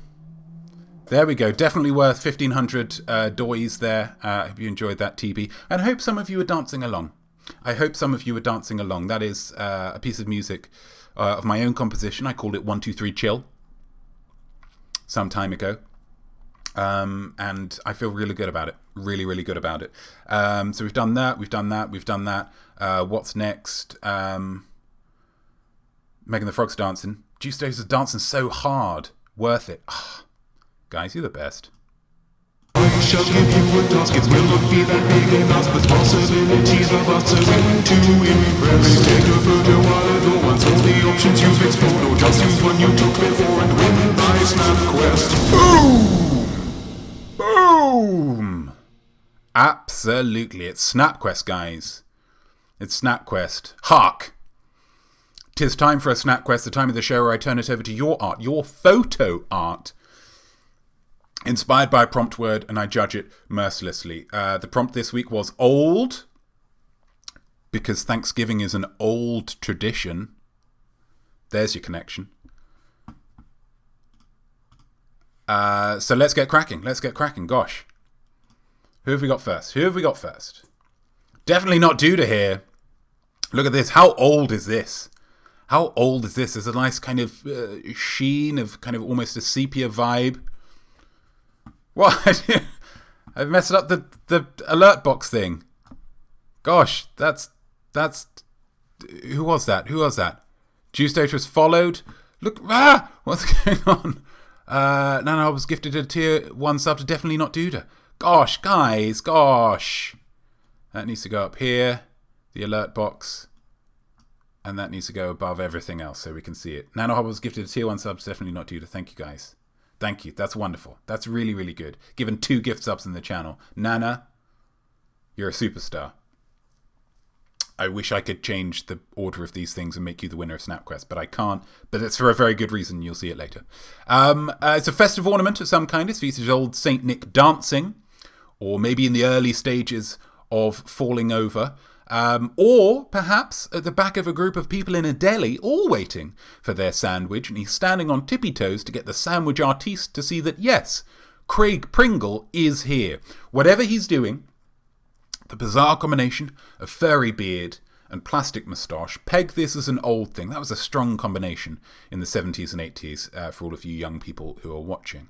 There we go. Definitely worth 1,500 doys there. I hope you enjoyed that, TB. And I hope some of you are dancing along. That is a piece of music of my own composition. I called it 1, 2, 3 Chill some time ago. And I feel really good about it. Really, really good about it. So we've done that. What's next? Megan the Frog's dancing. Juice Days is dancing so hard. Worth it. Oh, guys, you're the best. I shall give you a task, it will not be that big a task, but possibilities of us are going to impress. Take a photo while ago, once all the options you've explored, or just use one you took before and win by Snap Quest. Boom! Absolutely, it's SnapQuest, guys. It's SnapQuest. Hark! 'Tis time for a SnapQuest, the time of the show where I turn it over to your art, your photo art, inspired by a prompt word, and I judge it mercilessly. The prompt this week was old, because Thanksgiving is an old tradition. There's your connection. So let's get cracking. Gosh. Who have we got first? Definitely not Duda here. Look at this. How old is this? There's a nice kind of sheen of kind of almost a sepia vibe. What? I've messed up the alert box thing. Gosh, that's who was that? Juice Data was followed. Look, what's going on? Nana was gifted a tier 1 sub to Definitely Not Duda. Gosh, guys, gosh. That needs to go up here, the alert box. And that needs to go above everything else so we can see it. Nana was gifted a tier 1 sub to Definitely Not Duda. Thank you, guys. Thank you. That's wonderful. That's really, really good. Given 2 gift subs in the channel. Nana, you're a superstar. I wish I could change the order of these things and make you the winner of SnapQuest, but I can't. But it's for a very good reason. You'll see it later. It's a festive ornament of some kind. It features old Saint Nick dancing, or maybe in the early stages of falling over. Or perhaps at the back of a group of people in a deli, all waiting for their sandwich, and he's standing on tippy toes to get the sandwich artiste to see that, yes, Craig Pringle is here. Whatever he's doing, the bizarre combination of furry beard and plastic moustache. Peg this as an old thing. That was a strong combination in the 70s and 80s for all of you young people who are watching.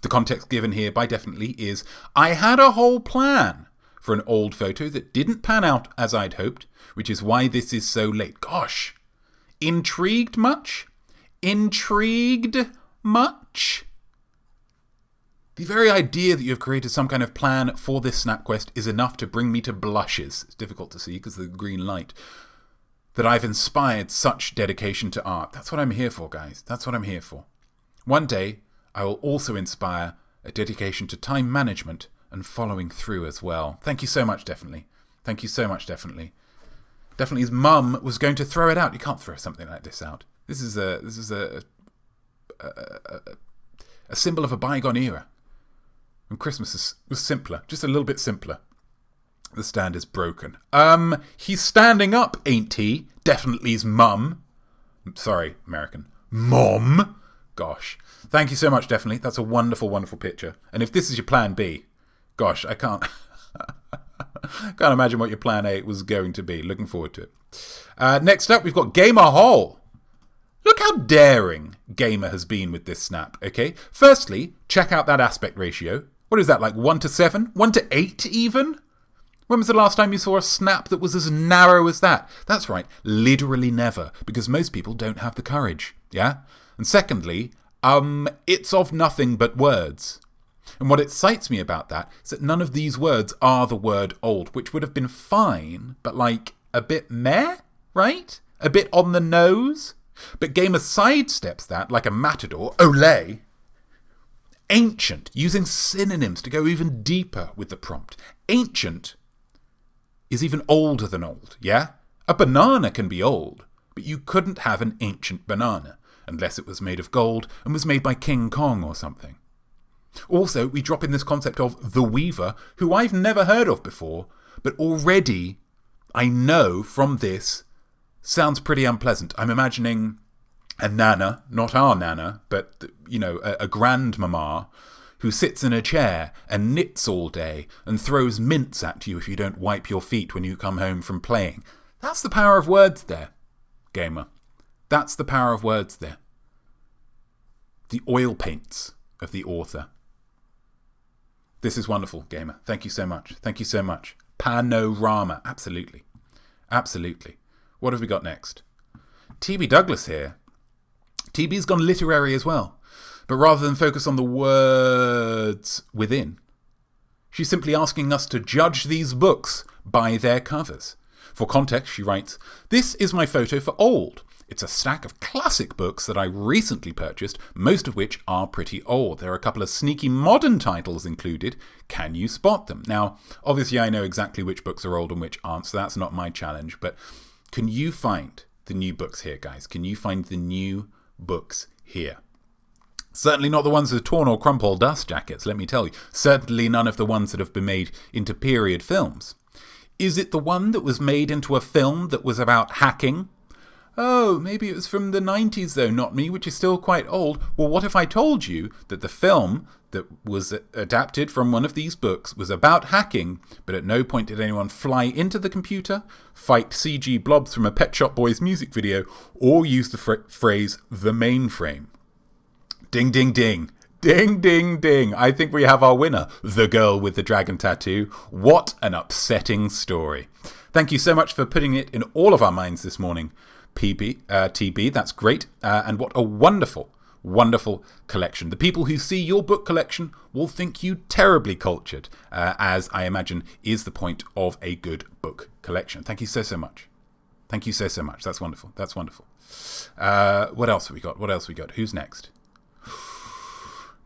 The context given here by Definitely is, I had a whole plan for an old photo that didn't pan out as I'd hoped, which is why this is so late. Gosh, intrigued much? Intrigued much? The very idea that you have created some kind of plan for this snap quest is enough to bring me to blushes. It's difficult to see because of the green light. That I've inspired such dedication to art. That's what I'm here for, guys. That's what I'm here for. One day, I will also inspire a dedication to time management and following through as well. Thank you so much, Definitely. Thank you so much, Definitely. Definitely's mum was going to throw it out. You can't throw something like this out. This is a symbol of a bygone era. And Christmas was simpler, just a little bit simpler. The stand is broken. He's standing up, ain't he? Definitely's mum. Sorry, American. Mom. Gosh. Thank you so much, Definitely. That's a wonderful, wonderful picture. And if this is your plan B, gosh, I can't imagine what your plan A was going to be. Looking forward to it. Next up, we've got Gamer Hole. Look how daring Gamer has been with this snap, okay? Firstly, check out that aspect ratio. What is that, like 1:7? 1:8 even? When was the last time you saw a snap that was as narrow as that? That's right, literally never, because most people don't have the courage, yeah? And secondly, it's of nothing but words. And what excites me about that is that none of these words are the word old, which would have been fine, but like a bit meh, right? A bit on the nose. But Gamer sidesteps that like a matador, olé. Ancient, using synonyms to go even deeper with the prompt. Ancient is even older than old, yeah? A banana can be old, but you couldn't have an ancient banana, unless it was made of gold and was made by King Kong or something. Also, we drop in this concept of the Weaver, who I've never heard of before, but already I know from this sounds pretty unpleasant. I'm imagining a nana, not our nana, but, you know, a grandmama who sits in a chair and knits all day and throws mints at you if you don't wipe your feet when you come home from playing. That's the power of words there, Gamer. That's the power of words there. The oil paints of the author. This is wonderful, Gamer. Thank you so much. Thank you so much. Panorama. Absolutely. Absolutely. What have we got next? TB Douglas here. TB's gone literary as well. But rather than focus on the words within, she's simply asking us to judge these books by their covers. For context, she writes, "This is my photo for Old. It's a stack of classic books that I recently purchased, most of which are pretty old. There are a couple of sneaky modern titles included. Can you spot them?" Now, obviously I know exactly which books are old and which aren't, so that's not my challenge, but can you find the new books here, guys? Can you find the new books here? Certainly not the ones with torn or crumpled dust jackets, let me tell you. Certainly none of the ones that have been made into period films. Is it the one that was made into a film that was about hacking? Oh, maybe it was from the 90s though, Notme, which is still quite old. Well, what if I told you that the film that was adapted from one of these books was about hacking, but at no point did anyone fly into the computer, fight CG blobs from a Pet Shop Boys music video, or use the phrase, the mainframe? Ding, ding, ding. Ding, ding, ding. I think we have our winner, the girl with the dragon tattoo. What an upsetting story. Thank you so much for putting it in all of our minds this morning, TB, that's great. And what a wonderful, wonderful collection. The people who see your book collection will think you terribly cultured, as I imagine is the point of a good book collection. Thank you so, so much. Thank you so, so much. That's wonderful. That's wonderful. What else have we got? What else have we got? Who's next?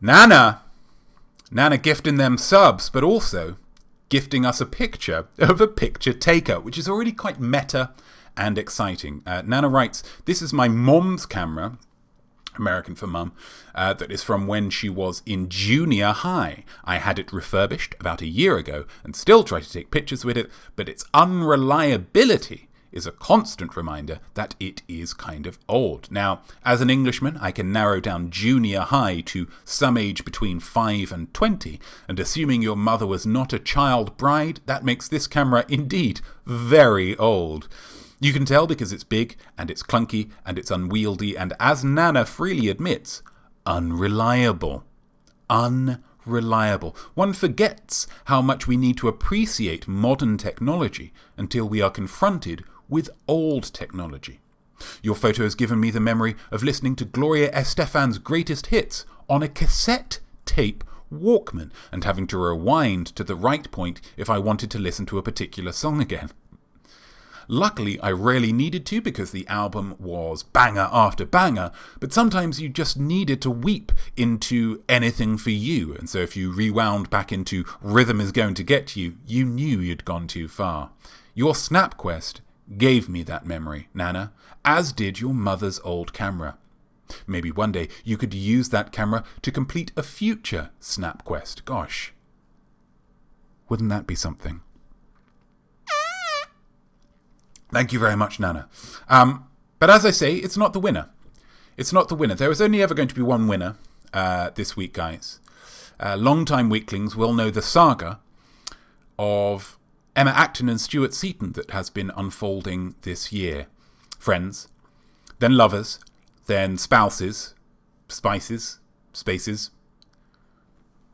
Nana gifting them subs, but also gifting us a picture of a picture taker, which is already quite meta and exciting. Nana writes, "This is my mom's camera," American for mum, that is from when she was in junior high. "I had it refurbished about a year ago and still try to take pictures with it, but its unreliability is a constant reminder that it is kind of old. Now, as an Englishman, I can narrow down junior high to some age between 5 and 20, and assuming your mother was not a child bride, that makes this camera indeed very old. You can tell because it's big, and it's clunky, and it's unwieldy, and as Nana freely admits, unreliable. Unreliable. One forgets how much we need to appreciate modern technology until we are confronted with old technology. Your photo has given me the memory of listening to Gloria Estefan's greatest hits on a cassette tape Walkman and having to rewind to the right point if I wanted to listen to a particular song again. Luckily, I rarely needed to because the album was banger after banger, but sometimes you just needed to weep into Anything for You, and so if you rewound back into Rhythm is Going to Get You, you knew you'd gone too far. Your Snap Quest gave me that memory, Nana, as did your mother's old camera. Maybe one day you could use that camera to complete a future Snap Quest. Gosh, wouldn't that be something? Thank you very much, Nana. But as I say, it's not the winner. It's not the winner. There is only ever going to be one winner this week, guys. Long-time Weeklings will know the saga of Emma Acton and Stuart Seaton that has been unfolding this year. Friends, then lovers, then spouses, spaces,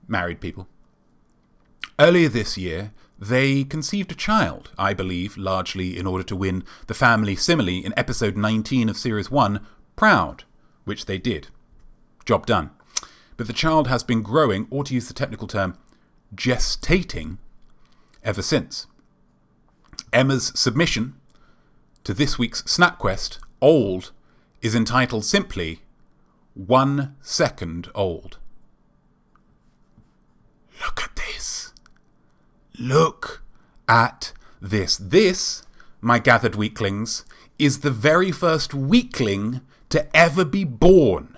married people. Earlier this year, they conceived a child, I believe, largely in order to win the family simile in episode 19 of Series 1, Proud, which they did. Job done. But the child has been growing, or to use the technical term, gestating, ever since. Emma's submission to this week's SnapQuest, Old, is entitled simply 1 second old. Look at this. Look at this. This, my gathered weaklings, is the very first weakling to ever be born.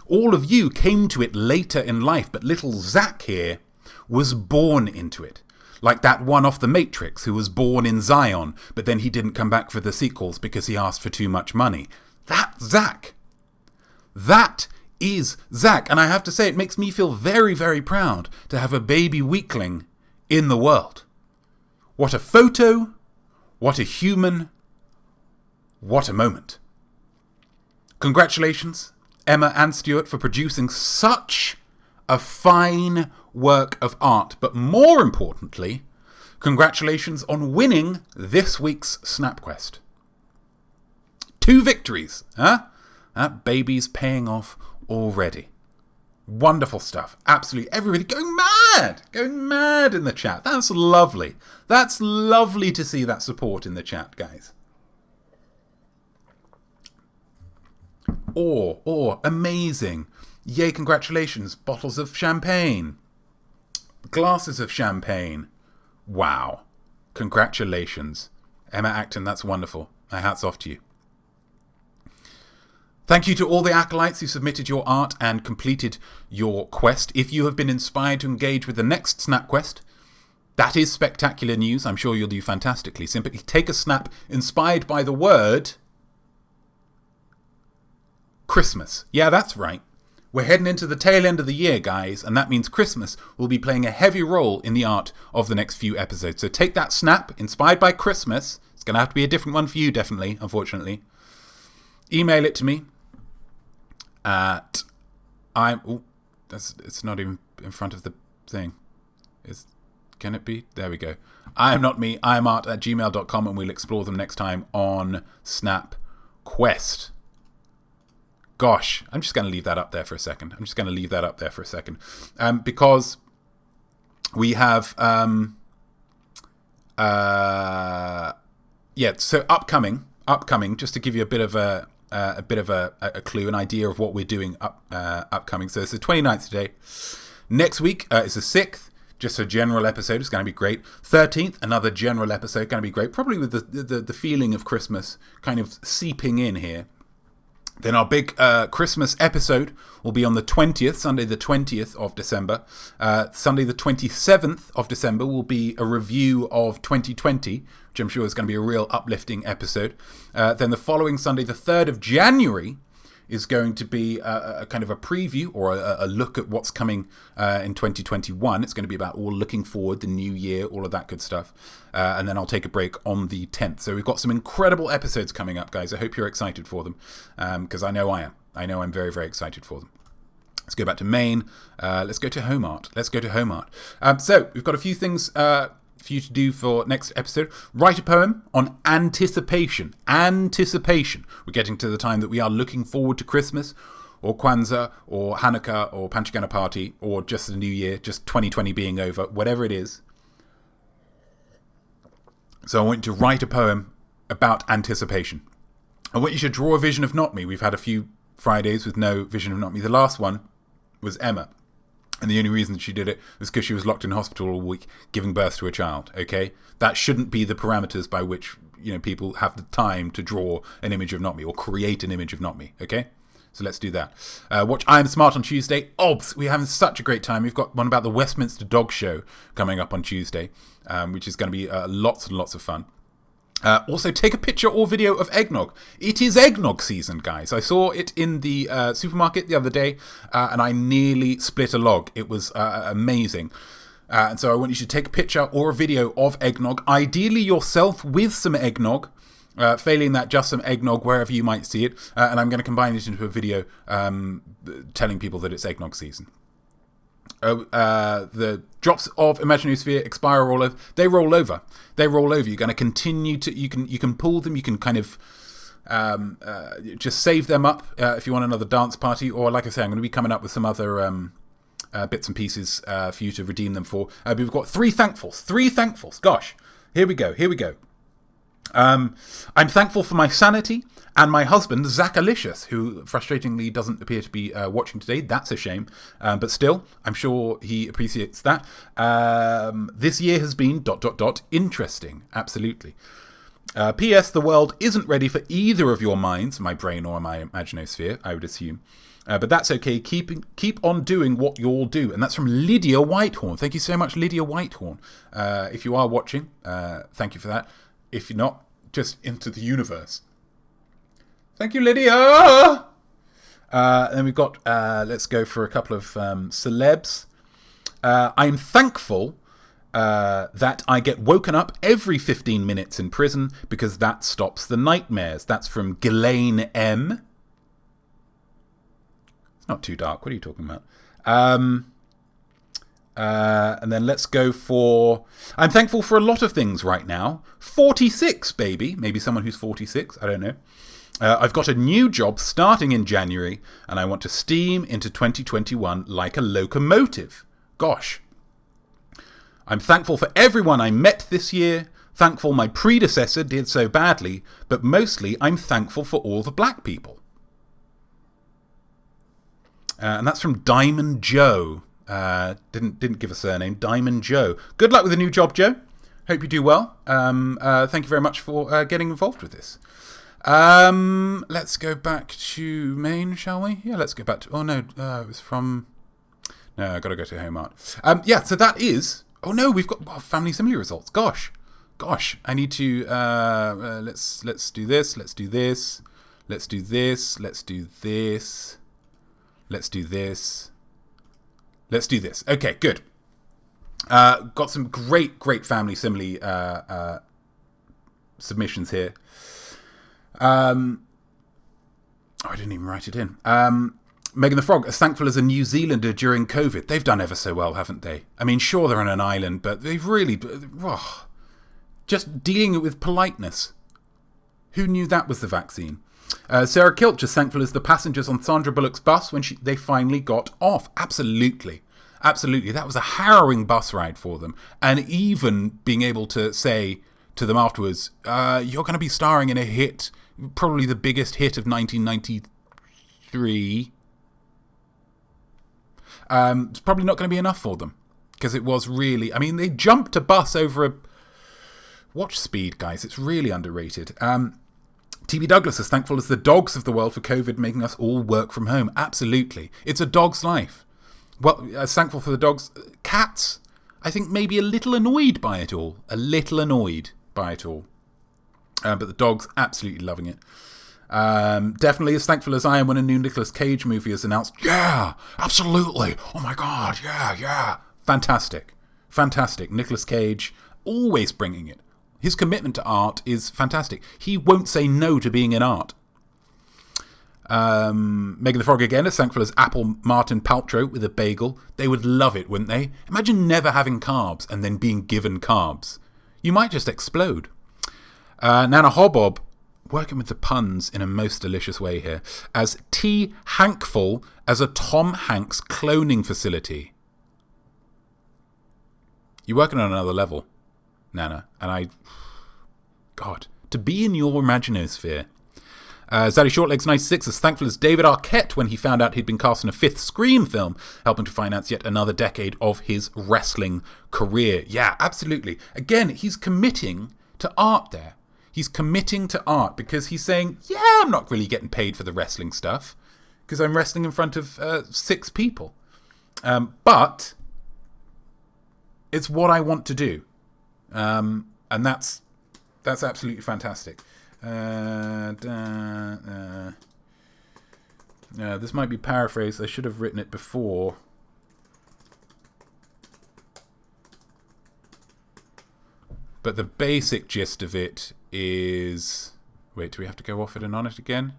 All of you came to it later in life, but little Zach here was born into it. Like that one off The Matrix who was born in Zion, but then he didn't come back for the sequels because he asked for too much money. That's Zach. That is Zach. And I have to say, it makes me feel very, very proud to have a baby weakling in the world. What a photo. What a human. What a moment. Congratulations, Emma and Stuart, for producing such a fine work of art. But more importantly, congratulations on winning this week's SnapQuest. 2 victories, huh? That baby's paying off already. Wonderful stuff. Absolutely everybody going mad in the chat. That's lovely. That's lovely to see that support in the chat, guys. Amazing. Yay, congratulations. Bottles of champagne. Glasses of champagne. Wow. Congratulations. Emma Acton, that's wonderful. My hat's off to you. Thank you to all the acolytes who submitted your art and completed your quest. If you have been inspired to engage with the next Snap Quest, that is spectacular news. I'm sure you'll do fantastically. Simply take a snap inspired by the word Christmas. Yeah, that's right. We're heading into the tail end of the year, guys, and that means Christmas will be playing a heavy role in the art of the next few episodes. So take that snap inspired by Christmas. It's going to have to be a different one for you, definitely, unfortunately. Email it to me at it's not even in front of the thing. Can it be? There we go. IamNotme, IamArt@gmail.com, and we'll explore them next time on Snap Quest. Gosh, I'm just going to leave that up there for a second. Because we have so upcoming, just to give you a bit of a clue, an idea of what we're doing upcoming. So it's the 29th today. Next week is the 6th, just a general episode. It's going to be great. 13th, another general episode, going to be great. Probably with the feeling of Christmas kind of seeping in here. Then our big Christmas episode will be on the 20th, Sunday the 20th of December. Sunday the 27th of December will be a review of 2020, which I'm sure is going to be a real uplifting episode. Then the following Sunday, the 3rd of January, is going to be a kind of a preview or a look at what's coming in 2021. It's going to be about all looking forward, the new year, all of that good stuff. And then I'll take a break on the 10th. So we've got some incredible episodes coming up, guys. I hope you're excited for them, because I know I am. I know I'm very, very excited for them. Let's go back to main. Let's go to home art. So we've got a few things for you to do for next episode. Write a poem on anticipation. Anticipation. We're getting to the time that we are looking forward to Christmas, or Kwanzaa, or Hanukkah, or Panchagana Party, or just the New Year, just 2020 being over, whatever it is. So I want you to write a poem about anticipation. I want you to draw a vision of Notme. We've had a few Fridays with no vision of Notme. The last one was Emma. And the only reason she did it was because she was locked in hospital all week giving birth to a child, okay? That shouldn't be the parameters by which, people have the time to draw an image of Notme or create an image of Notme, okay? So let's do that. Watch I Am Smart on Tuesday. Obs, we're having such a great time. We've got one about the Westminster Dog Show coming up on Tuesday, which is going to be lots and lots of fun. Also, take a picture or video of eggnog. It is eggnog season, guys. I saw it in the supermarket the other day, and I nearly split a log. It was amazing. And so I want you to take a picture or a video of eggnog, ideally yourself with some eggnog. Failing that, just some eggnog wherever you might see it. And I'm going to combine it into a video telling people that it's eggnog season. The drops of imaginosphere expire all over. They roll over. You're going to continue to. You can pull them. You can kind of just save them up if you want another dance party. Or like I say, I'm going to be coming up with some other bits and pieces for you to redeem them for. We've got three thankfuls. Gosh, here we go. I'm thankful for my sanity and my husband, Zachalicious, who frustratingly doesn't appear to be watching today. That's a shame. But still, I'm sure he appreciates that. This year has been ... interesting. Absolutely. P.S. The world isn't ready for either of your minds, my brain or my imaginosphere, I would assume. But that's okay. Keep on doing what you'll do. And that's from Lydia Whitehorn. Thank you so much, Lydia Whitehorn. If you are watching, thank you for that. If you're not, just into the universe. Thank you, Lydia! Then we've got, let's go for a couple of celebs. I'm thankful that I get woken up every 15 minutes in prison because that stops the nightmares. That's from Ghislaine M. It's not too dark. What are you talking about? And then let's go for... I'm thankful for a lot of things right now. 46, baby. Maybe someone who's 46. I don't know. I've got a new job starting in January, and I want to steam into 2021 like a locomotive. Gosh. I'm thankful for everyone I met this year. Thankful my predecessor did so badly. But mostly, I'm thankful for all the black people. And that's from Diamond Joe. Didn't give a surname. Diamond Joe. Good luck with the new job, Joe. Hope you do well. Thank you very much for getting involved with this. Let's go back to main, shall we? Yeah, let's go back to... Oh, no, it was from... No, I've got to go to home art. Yeah, so that is... Oh, no, we've got family simile results. Gosh, I need to... Let's do this. Let's do this. Let's do this. Let's do this. Let's do this. Let's do this. Okay, good. Got some great family simile submissions here. I didn't even write it in. Megan the Frog, as thankful as a New Zealander during COVID. They've done ever so well, haven't they? I mean, sure, they're on an island, but they've really... just dealing with politeness. Who knew that was the vaccine? Sarah Kilt, just thankful as the passengers on Sandra Bullock's bus when they finally got off. Absolutely. That was a harrowing bus ride for them. And even being able to say to them afterwards, you're going to be starring in a hit, probably the biggest hit of 1993. It's probably not going to be enough for them. Because it was really... I mean, they jumped a bus over a... Watch speed, guys. It's really underrated. TB Douglas is thankful as the dogs of the world for COVID making us all work from home. Absolutely. It's a dog's life. Well, thankful for the dogs. Cats, I think, maybe a little annoyed by it all. But the dog's absolutely loving it. Definitely as thankful as I am when a new Nicolas Cage movie is announced. Yeah, absolutely. Oh my God, yeah. Fantastic. Nicolas Cage, always bringing it. His commitment to art is fantastic. He won't say no to being in art. Megan the Frog again, as thankful as Apple Martin Paltrow with a bagel. They would love it, wouldn't they? Imagine never having carbs and then being given carbs. You might just explode. Nana Hobob, working with the puns in a most delicious way here, as T. Hankful as a Tom Hanks cloning facility. You're working on another level, Nana, and God, to be in your imaginosphere. Zaddy Shortlegs 96 as thankful as David Arquette when he found out he'd been cast in a 5th Scream film, helping to finance yet another decade of his wrestling career. Yeah, absolutely. Again, he's committing to art there. He's committing to art because he's saying, yeah, I'm not really getting paid for the wrestling stuff because I'm wrestling in front of 6 people. But it's what I want to do. And that's absolutely fantastic. This might be paraphrased. I should have written it before. But the basic gist of it is... Wait, do we have to go off it and on it again?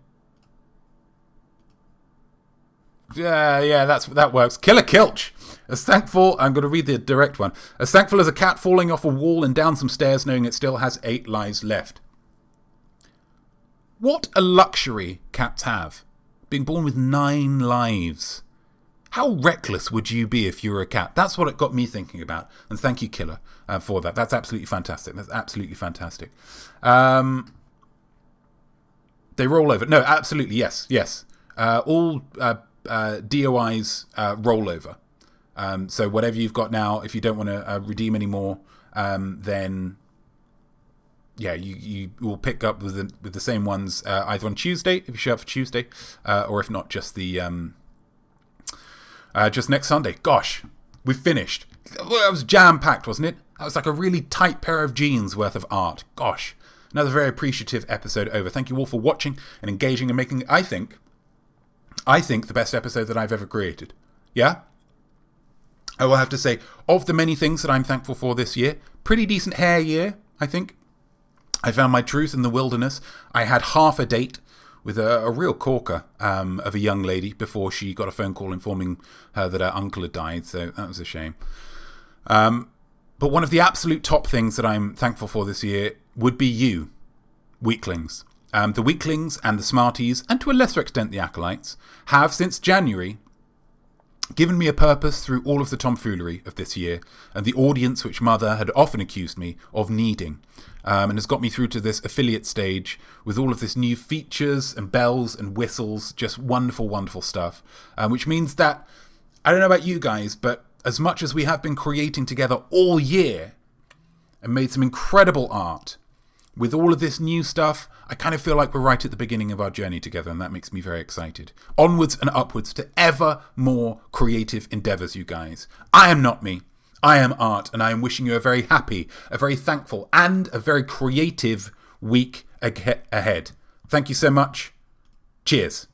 Yeah, that works. Killer Kilch. As thankful... I'm going to read the direct one. As thankful as a cat falling off a wall and down some stairs knowing it still has 8 lives left. What a luxury cats have. Being born with 9 lives. How reckless would you be if you were a cat? That's what it got me thinking about. And thank you, Killer, for that. That's absolutely fantastic. They roll over. No, absolutely, yes. All DOIs roll over. So whatever you've got now, if you don't want to redeem anymore, then... Yeah, you will pick up with the same ones either on Tuesday, if you show up for Tuesday, or if not, just just next Sunday. Gosh, we've finished. Well, it was jam-packed, wasn't it? That was like a really tight pair of jeans worth of art. Gosh, another very appreciative episode over. Thank you all for watching and engaging and making, I think, the best episode that I've ever created. Yeah? I will have to say, of the many things that I'm thankful for this year, pretty decent hair year, I think. I found my truth in the wilderness. I had half a date with a real corker of a young lady before she got a phone call informing her that her uncle had died, so that was a shame. But one of the absolute top things that I'm thankful for this year would be you, Weeklings. The Weeklings and the Smarties, and to a lesser extent the Acolytes, have since January given me a purpose through all of the tomfoolery of this year and the audience which Mother had often accused me of needing, and has got me through to this affiliate stage with all of this new features and bells and whistles, just wonderful, wonderful stuff, which means that, I don't know about you guys, but as much as we have been creating together all year and made some incredible art, with all of this new stuff, I kind of feel like we're right at the beginning of our journey together, and that makes me very excited. Onwards and upwards to ever more creative endeavours, you guys. I am Notme. I am Art, and I am wishing you a very happy, a very thankful, and a very creative week ahead. Thank you so much. Cheers.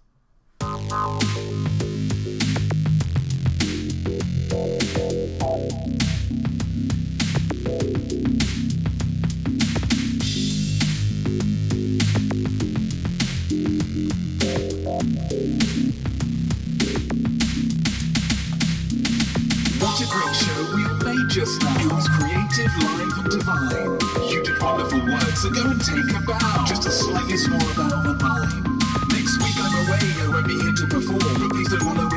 What a great show we made just now. It was creative, live and divine. You did wonderful work, so go and take a bow. Just a slightly smaller bow than mine. Next week I'm away, I won't be here to perform, but please don't follow